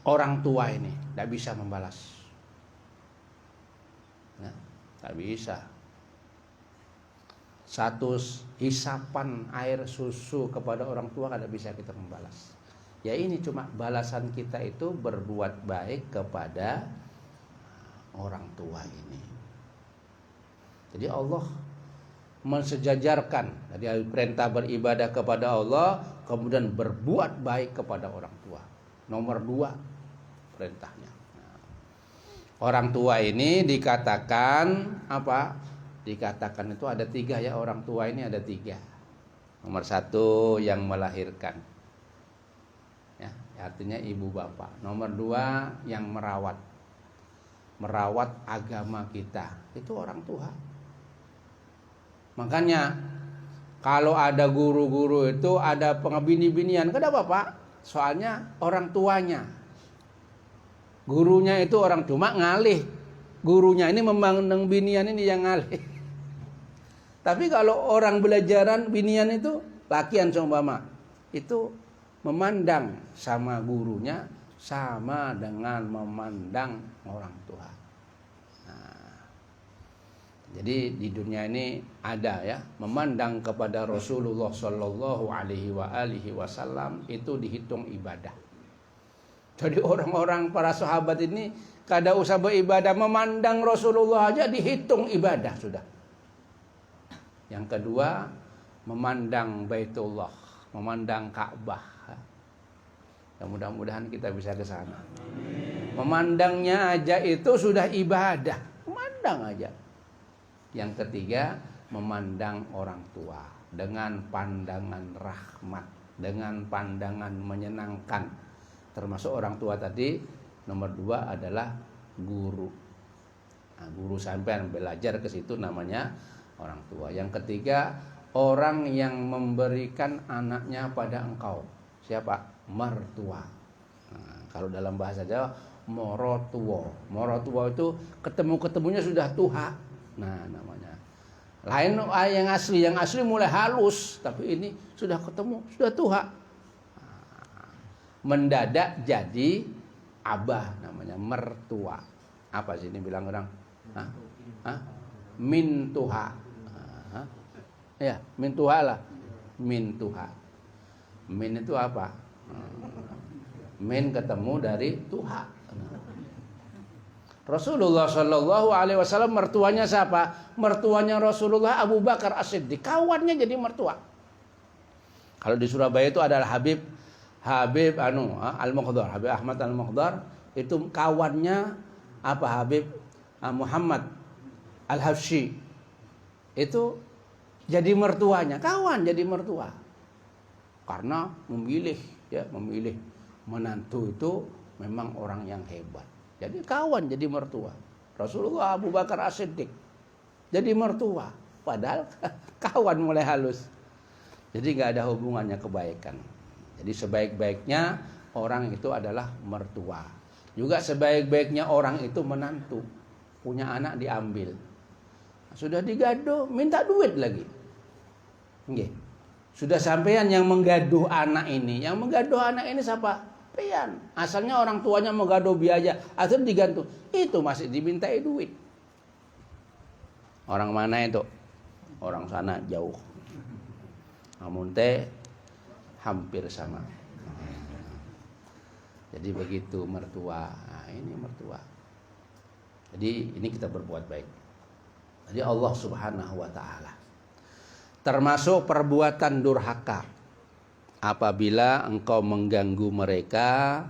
orang tua ini, tidak bisa membalas. Nah, tidak bisa. Satu hisapan air susu kepada orang tua tidak bisa kita membalas. Ya ini cuma balasan kita itu berbuat baik kepada orang tua ini. Jadi Allah mensejajarkan dari perintah beribadah kepada Allah, kemudian berbuat baik kepada orang tua. Nomor 2 perintahnya. Nah, orang tua ini dikatakan apa? Dikatakan itu ada 3 ya, orang tua ini ada 3. Nomor 1 yang melahirkan, ya, artinya ibu bapak. Nomor 2 yang merawat agama kita, itu orang tua. Makanya kalau ada guru-guru itu ada pengebini-binian, kenapa Pak? soalnya orang tuanya. Gurunya itu orang cuma ngalih. Gurunya ini memandang binian ini yang ngalih. Tapi kalau orang belajaran binian itu lakian seumpama, itu memandang sama gurunya sama dengan memandang orang tua. Nah, jadi di dunia ini ada ya, memandang kepada Rasulullah Shallallahu Alaihi Wasallam itu dihitung ibadah. Jadi orang-orang para sahabat ini kada usah beribadah, memandang Rasulullah aja dihitung ibadah sudah. Yang kedua, memandang Baitullah, memandang Ka'bah. Ya, mudah-mudahan kita bisa ke sana. Memandangnya aja itu sudah ibadah, memandang aja. Yang ketiga, memandang orang tua dengan pandangan rahmat, dengan pandangan menyenangkan. Termasuk orang tua tadi, nomor 2 adalah guru. Nah, guru sampean belajar ke situ namanya orang tua. Yang ketiga, orang yang memberikan anaknya pada engkau. Siapa? Mertua. Nah, kalau dalam bahasa Jawa, morotuo. Morotuo itu ketemu-ketemunya sudah tua. Nah, namanya. Lain yang asli mulai halus, tapi ini sudah ketemu, sudah tua. Mendadak jadi abah, namanya mertua. Apa sih ini bilang orang? Mintuha. Ya, mintuha lah. Mintuha. Min itu apa? Min ketemu dari tuha. Rasulullah Shallallahu Alaihi Wasallam mertuanya siapa? Mertuanya Rasulullah Abu Bakar As-Siddiq. Kawannya jadi mertua. Kalau di Surabaya itu adalah Habib Al-Mukhdar, Habib Ahmad Al-Mukhdar, itu kawannya Habib Muhammad Al-Habsyi. Itu jadi mertuanya, kawan jadi mertua. Karena memilih menantu itu memang orang yang hebat. Jadi kawan jadi mertua. Rasulullah Abu Bakar As-Siddiq jadi mertua, padahal kawan mulai halus. Jadi nggak ada hubungannya kebaikan. Jadi sebaik-baiknya orang itu adalah mertua. Juga sebaik-baiknya orang itu menantu. Punya anak diambil. Sudah digaduh, minta duit lagi. Nggih. Sudah sampean yang menggaduh anak ini. Yang menggaduh anak ini siapa? Pian. Asalnya orang tuanya menggaduh biaya, akhirnya digantung. Itu masih dimintai duit. Orang mana itu? Orang sana jauh. Namun teh hampir sama. Jadi begitu mertua. Nah, ini mertua. Jadi ini kita berbuat baik. Jadi Allah Subhanahu wa taala. Termasuk perbuatan durhaka. Apabila engkau mengganggu mereka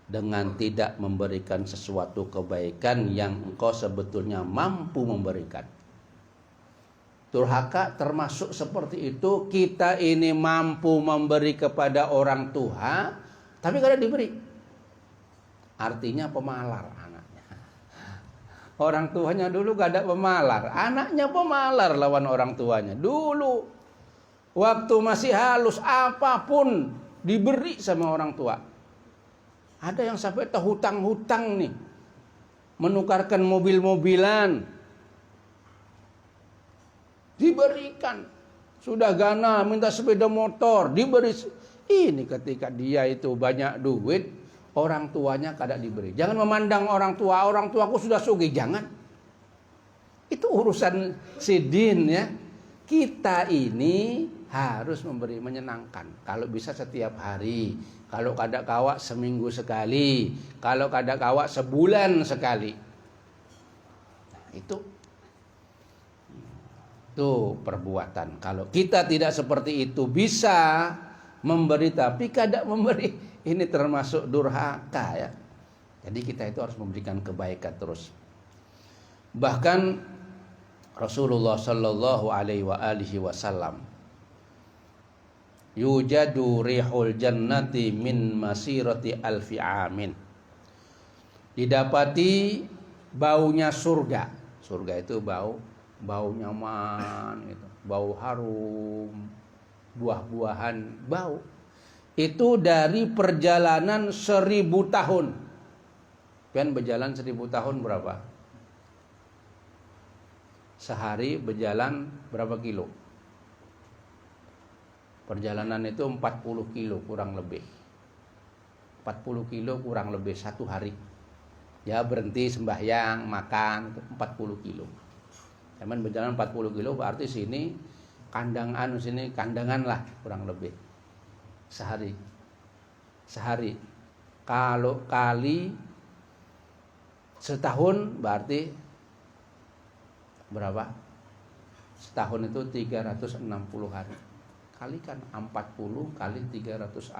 dengan tidak memberikan sesuatu kebaikan yang engkau sebetulnya mampu memberikan. Durhaka termasuk seperti itu. Kita ini mampu memberi kepada orang tua, tapi kada diberi. Artinya pemalar anaknya. Orang tuanya dulu gak ada pemalar, anaknya pemalar lawan orang tuanya. Dulu waktu masih halus apapun diberi sama orang tua. Ada yang sampai terhutang-hutang nih, menukarkan mobil-mobilan. Diberikan. Sudah gana minta sepeda motor, diberi. Ini ketika dia itu banyak duit, orang tuanya kada diberi. Jangan memandang orang tuaku sudah sugih, jangan. Itu urusan sidin ya. Kita ini harus memberi, menyenangkan. Kalau bisa setiap hari, kalau kada kawa seminggu sekali, kalau kada kawa sebulan sekali. Nah, itu perbuatan. Kalau kita tidak seperti itu, bisa memberi tapi kada memberi, ini termasuk durhaka ya. Jadi kita itu harus memberikan kebaikan terus. Bahkan Rasulullah Shallallahu Alaihi Wasallam, yujadu rihul jannati min masirati alfi amin. Didapati baunya surga. Surga itu bau nyaman gitu, bau harum, buah-buahan, bau itu dari perjalanan 1000 tahun. Pian berjalan 1000 tahun berapa? Sehari berjalan berapa kilo? Perjalanan itu 40 kilo kurang lebih. 40 kilo kurang lebih satu hari. Ya berhenti sembahyang, makan 40 kilo. Cuman berjalan 40 kilo berarti sini kandangan, sini kandangan lah kurang lebih. Sehari. Kalau kali setahun berarti berapa? Setahun itu 360 hari. Kalikan 40 kali 360.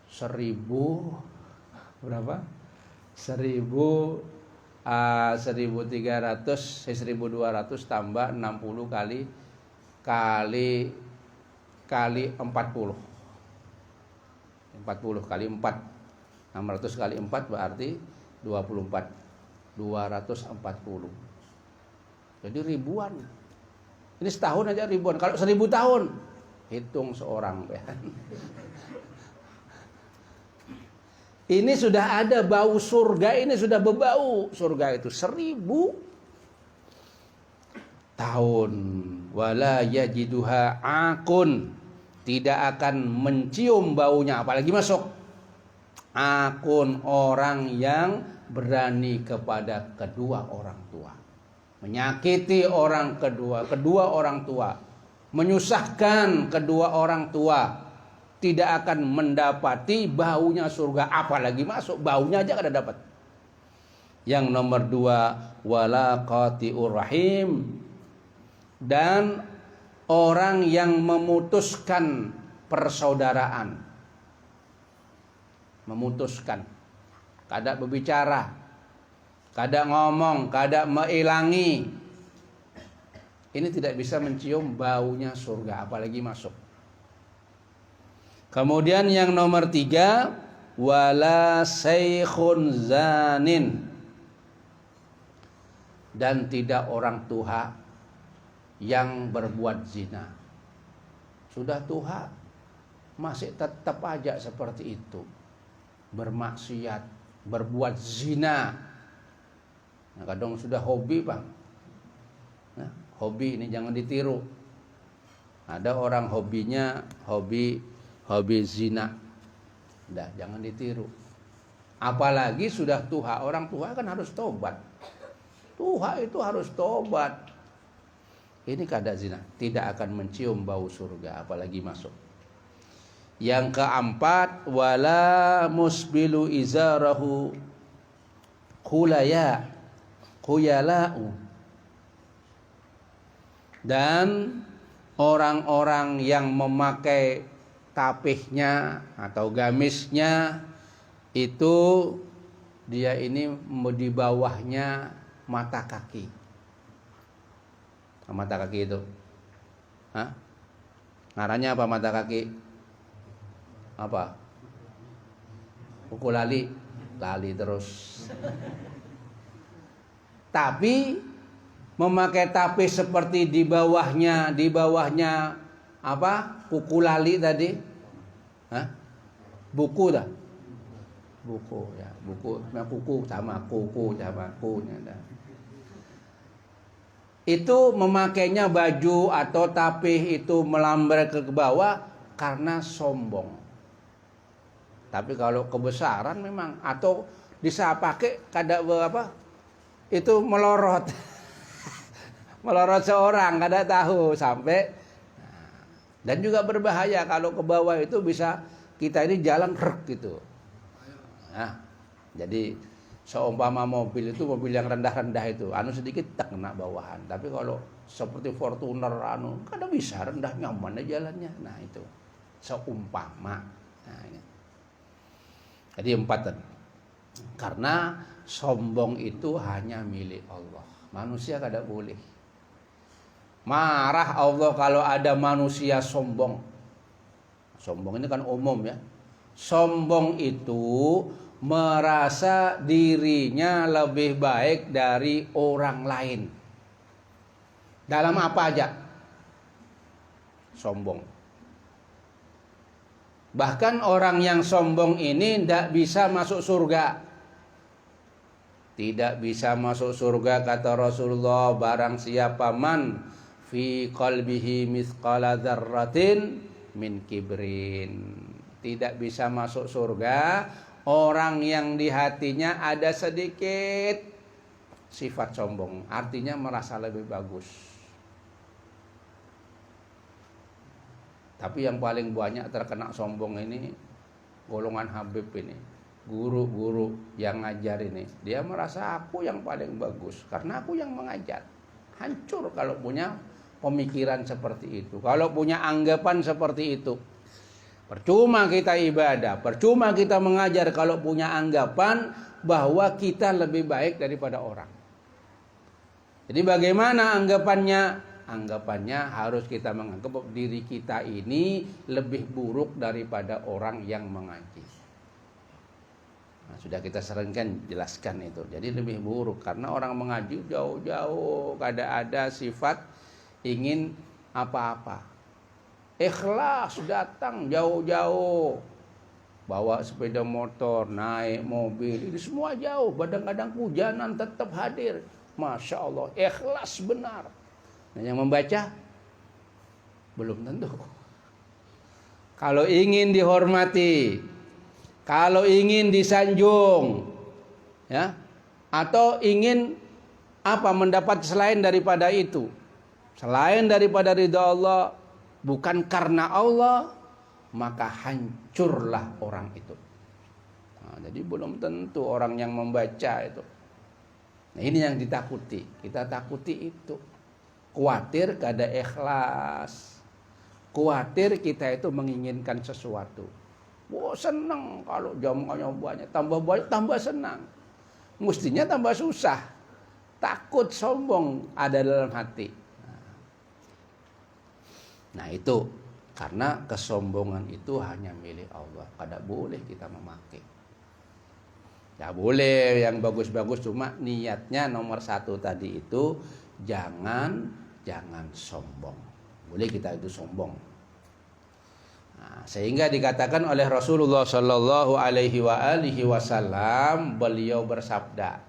1000 berapa? 1200 tambah 60 kali 40. 40 kali 4. 600 kali 4 berarti 24. 240. Jadi ribuan. Ini setahun aja ribuan. Kalau 1000 tahun, hitung seorang. Ini sudah ada bau surga, ini sudah berbau. Surga itu 1000 tahun. Wala yajiduha akun. Tidak akan mencium baunya, apalagi masuk. Akun, orang yang berani kepada kedua orang tua. Menyakiti kedua orang tua. Menyusahkan kedua orang tua. Tidak akan mendapati baunya surga, apalagi masuk, baunya aja kada dapat. Yang nomor 2, wala qati'ur rahim, dan orang yang memutuskan persaudaraan. Memutuskan, kada berbicara, kada ngomong, kada meilangi. Ini tidak bisa mencium baunya surga, apalagi masuk. Kemudian yang nomor 3, wala saikhun zanin, dan tidak orang tua yang berbuat zina. Sudah tua masih tetap aja seperti itu, bermaksiat, berbuat zina. Nah, kadang sudah hobi bang. Nah, hobi ini jangan ditiru. Ada orang hobinya hobi zina. Udah, jangan ditiru. Apalagi sudah tua. Orang tua kan harus tobat. Tua itu harus tobat. Ini kada zina, tidak akan mencium bau surga, apalagi masuk. Yang keempat, wala musbilu izarahu khuyala'u, dan orang-orang yang memakai tapihnya atau gamisnya itu dia ini di bawahnya mata kaki. Mata kaki itu, ngarannya apa mata kaki? Apa? Pukul lali terus. Tapi memakai tapih seperti di bawahnya apa? Kuku lali tadi, buku dah, buku ya, kuku sama kukunya dah. Itu memakainya baju atau tapih itu melambai ke bawah karena sombong. Tapi kalau kebesaran memang, atau bisa pakai kada apa? Itu melorot. Melorot seorang kada tahu sampai. Dan juga berbahaya kalau ke bawah itu bisa kita ini jalan gitu. Nah, jadi seumpama mobil itu, mobil yang rendah-rendah itu, sedikit tak kena bawahan. Tapi kalau seperti Fortuner kada bisa, rendah nyaman aja jalannya. Nah itu seumpama. Nah ini. Jadi 4. Karena sombong itu hanya milik Allah. Manusia kada boleh. Marah Allah kalau ada manusia sombong. Sombong ini kan umum ya. Sombong itu merasa dirinya lebih baik dari orang lain. Dalam apa aja? Sombong. Bahkan orang yang sombong ini tidak bisa masuk surga. Tidak bisa masuk surga kata Rasulullah, barang siapa man fi qalbihi mithqala dzarratin min kibrin. Tidak bisa masuk surga orang yang di hatinya ada sedikit sifat sombong, artinya merasa lebih bagus. Tapi yang paling banyak terkena sombong ini golongan Habib ini, guru-guru yang ngajar ini. Dia merasa aku yang paling bagus karena aku yang mengajar. Hancur kalau punya pemikiran seperti itu, kalau punya anggapan seperti itu. Percuma kita ibadah, percuma kita mengajar kalau punya anggapan bahwa kita lebih baik daripada orang. Jadi bagaimana anggapannya? Anggapannya harus kita menganggap bahwa diri kita ini lebih buruk daripada orang yang mengaji. Nah, sudah kita seringkan jelaskan itu. Jadi lebih buruk karena orang mengaji jauh-jauh kada ada sifat ingin apa-apa. Ikhlas datang jauh-jauh, bawa sepeda motor, naik mobil, ini semua jauh. Kadang-kadang hujanan tetap hadir. Masya Allah, ikhlas benar. Nah, yang membaca belum tentu. Kalau ingin dihormati, kalau ingin disanjung, ya, atau ingin mendapat selain daripada itu, selain daripada ridha Allah, bukan karena Allah, maka hancurlah orang itu. Nah, jadi belum tentu orang yang membaca itu. Nah, ini yang ditakuti. Kita takuti itu. Khawatir kada ikhlas. Khawatir kita itu menginginkan sesuatu. Wah, senang kalau jamaahnya banyak, tambah senang. Mestinya tambah susah. Takut sombong ada dalam hati. Nah itu karena kesombongan itu hanya milik Allah. Kada boleh kita memakai. Ya boleh yang bagus-bagus, cuma niatnya nomor satu tadi itu jangan sombong. Boleh kita itu sombong. Nah, sehingga dikatakan oleh Rasulullah Shallallahu Alaihi Wasallam, beliau bersabda,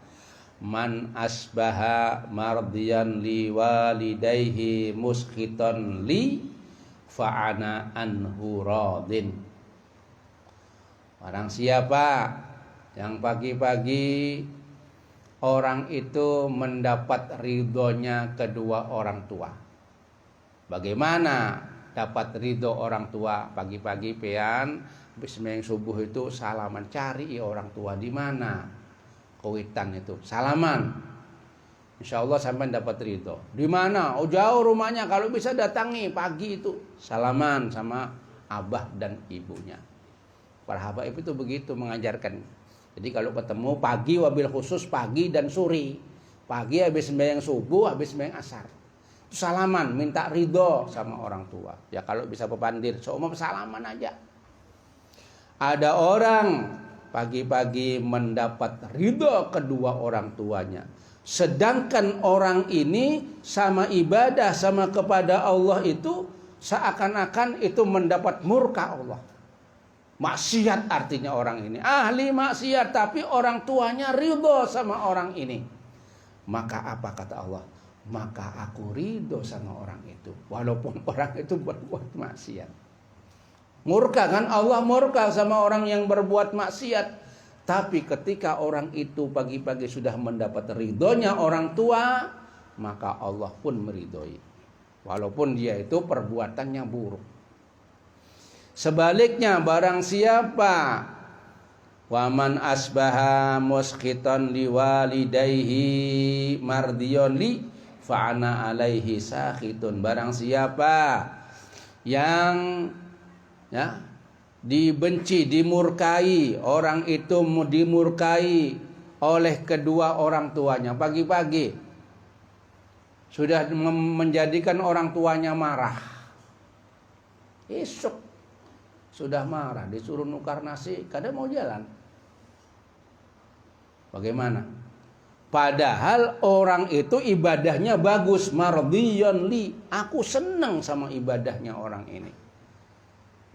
man asbaha mardiyan li walidayhi muskhitan li fa'ana anhu radin. Barang siapa yang pagi-pagi orang itu mendapat ridhonya kedua orang tua. Bagaimana dapat ridho orang tua? Pagi-pagi pian habis sembahyang subuh itu salaman, cari orang tua di mana? Kuitan itu salaman, insya Allah sampai dapat ridho. Di mana? Oh jauh rumahnya, kalau bisa datangi pagi itu salaman sama abah dan ibunya. Para habaib itu begitu mengajarkan. Jadi kalau ketemu pagi, wabil khusus pagi dan sore, pagi habis sembahyang subuh, habis sembahyang asar, itu salaman, minta ridho sama orang tua. Ya kalau bisa pepandir, seumum salaman aja. Ada orang pagi-pagi mendapat ridho kedua orang tuanya, sedangkan orang ini sama ibadah sama kepada Allah itu seakan-akan itu mendapat murka Allah. Maksiat artinya orang ini ahli maksiat, tapi orang tuanya ridho sama orang ini. Maka apa kata Allah? Maka aku ridho sama orang itu, walaupun orang itu berbuat maksiat. Murka kan, Allah murka sama orang yang berbuat maksiat. Tapi ketika orang itu pagi-pagi sudah mendapat ridhonya orang tua, maka Allah pun meridhoi, walaupun dia itu perbuatannya buruk. Sebaliknya barang siapa waman asbaha muskhitan liwalidayhi mardiyon li fa'ana alaihi sakhitun. Barang siapa yang dibenci, dimurkai, orang itu dimurkai oleh kedua orang tuanya. Pagi-pagi sudah menjadikan orang tuanya marah, esok sudah marah, disuruh nukar nasi, kadang mau jalan. Bagaimana? Padahal orang itu ibadahnya bagus, mardiyon li, aku senang sama ibadahnya orang ini.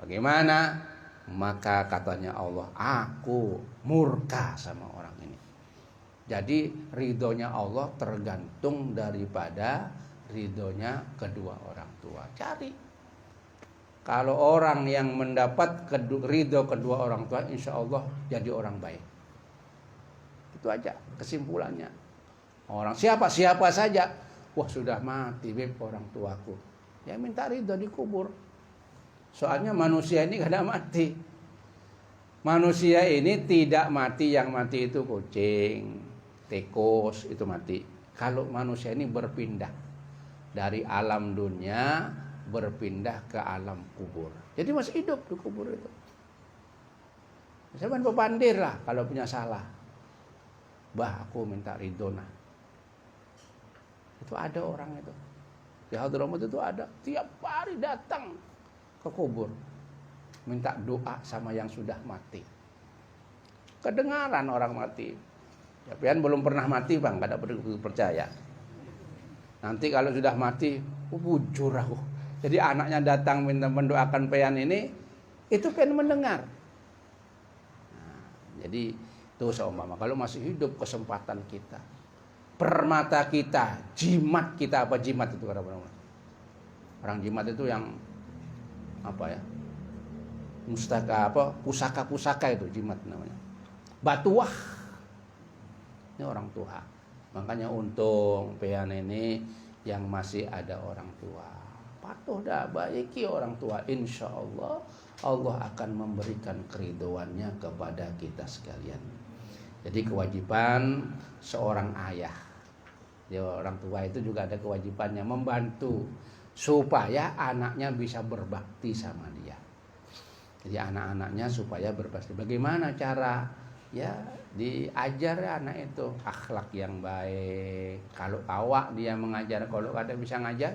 Bagaimana? maka katanya Allah, aku murka sama orang ini. Jadi ridhonya Allah tergantung daripada ridhonya kedua orang tua. Cari. Kalau orang yang mendapat ridho kedua orang tua, insya Allah jadi orang baik. Itu aja kesimpulannya. Orang siapa saja, wah sudah mati beb orang tuaku, ya minta ridho dikubur. Soalnya manusia ini gak ada mati. Manusia ini tidak mati, yang mati itu kucing, tikus itu mati. Kalau manusia ini berpindah dari alam dunia berpindah ke alam kubur. Jadi masih hidup di kubur itu. Saya pepandir lah kalau punya salah. Bah, aku minta ridho nah. Itu ada orang itu. Di Hadramaut itu ada, tiap hari datang ke kubur minta doa sama yang sudah mati. Kedengaran orang mati. Ya, pian belum pernah mati bang, gak ada percaya. Nanti kalau sudah mati, bujur aku. Jadi anaknya datang minta mendoakan pian ini, itu pian mendengar. Nah, jadi itu seumpama kalau masih hidup kesempatan kita, permata kita, jimat kita, apa jimat itu kata orang jimat itu yang apa ya, mustaka apa, pusaka itu jimat namanya, batuah, ini orang tua. Makanya untung pian ini yang masih ada orang tua, patuh dah baiki orang tua, insya Allah Allah akan memberikan keridhoannya kepada kita sekalian. Jadi kewajiban seorang ayah, ya, orang tua itu juga ada kewajibannya membantu supaya anaknya bisa berbakti sama dia. Jadi anak-anaknya supaya berbakti. Bagaimana cara? Ya diajar anak itu akhlak yang baik. Kalau awak dia mengajar, kalau ada bisa ngajar,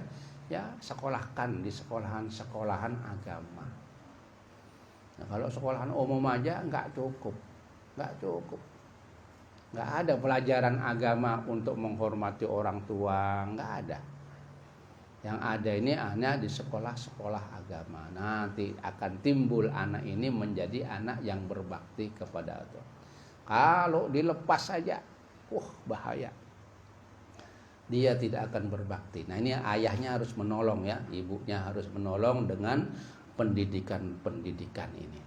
ya sekolahkan di sekolahan agama. Nah, kalau sekolahan umum aja nggak cukup. Nggak ada pelajaran agama untuk menghormati orang tua, nggak ada. Yang ada ini hanya di sekolah-sekolah agama. Nanti akan timbul anak ini menjadi anak yang berbakti kepada Allah. Kalau dilepas saja, bahaya. Dia tidak akan berbakti. Nah ini ayahnya harus menolong ya, ibunya harus menolong dengan pendidikan ini.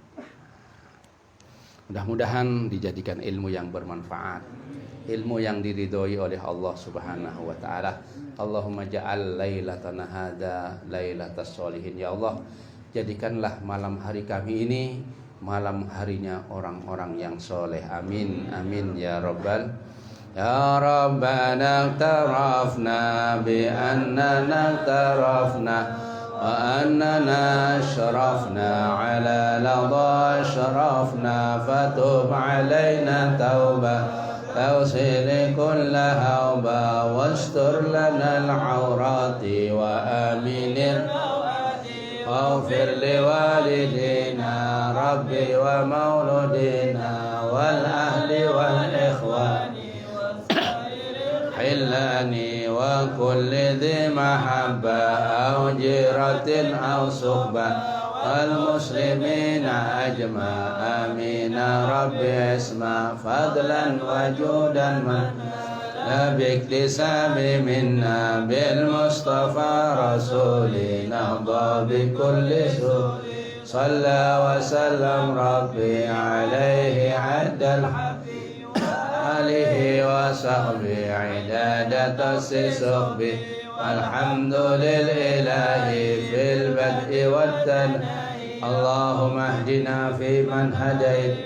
Mudah-mudahan dijadikan ilmu yang bermanfaat, ilmu yang diridhoi oleh Allah Subhanahu wa taala. Allahumma ja'al lailatana hadza lailatas sholihin. Ya Allah, jadikanlah malam hari kami ini malam harinya orang-orang yang soleh. Amin amin ya rabbal. Ya Rabbana tarafna bi annana tarafna وأننا أشرفنا على لظى أشرفنا فتب علينا توبة توصل كل هوبة واستر لنا العورات وآمن واغفر لوالدينا ربي ومولودنا والأهل والإخوان حلاني وكل ذي محبة أو جيرة أو صحبة والمسلمين أجمع آمين ربي اسمع فضلا وجودا من باكتساب منا بالمصطفى رسولي نهضى بكل سوء صلى وسلم ربي عليه عد الحق آله وصحبه عدادة الصحبه الحمد لله في البدء والثناء اللهم اهدنا فيمن هديت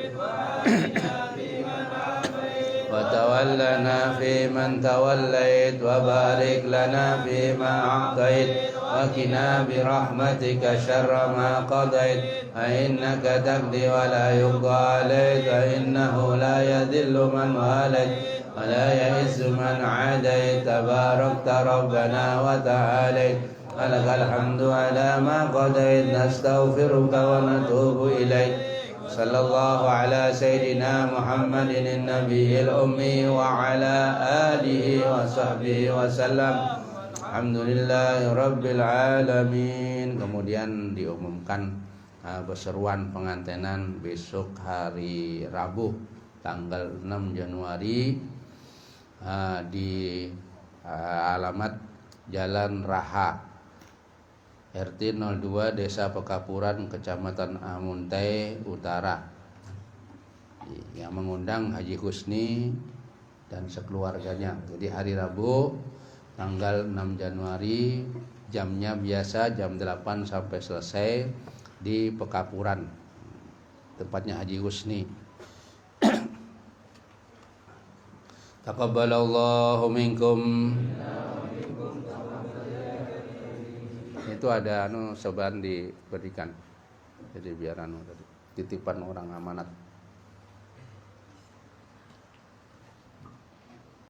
وتولنا فيمن توليت وبارك لنا فيما أعطيت وقنا برحمتك شر ما قضيت فإنك تقضي ولا يقضى عليك فإنه لا يذل من واليت ولا يئس من عاديت تباركت ربنا وتعاليت ولك الحمد على ما قضيت نستغفرك ونتوب إليك صلى الله على سيدنا محمد النبي الأمي وعلى آله وصحبه وسلم Alhamdulillah Rabbil Alamin. Kemudian diumumkan berseruan pengantenan besok hari Rabu tanggal 6 Januari di alamat Jalan Raha RT 02 Desa Pekapuran Kecamatan Amuntai Utara. Yang mengundang Haji Husni dan sekeluarganya. Jadi hari Rabu tanggal 6 Januari, jamnya biasa jam 8 sampai selesai di Pekapuran, tempatnya Haji Husni. Taqabbalallahu minkum. Itu ada sebaran diberikan. Jadi biar titipan orang amanat.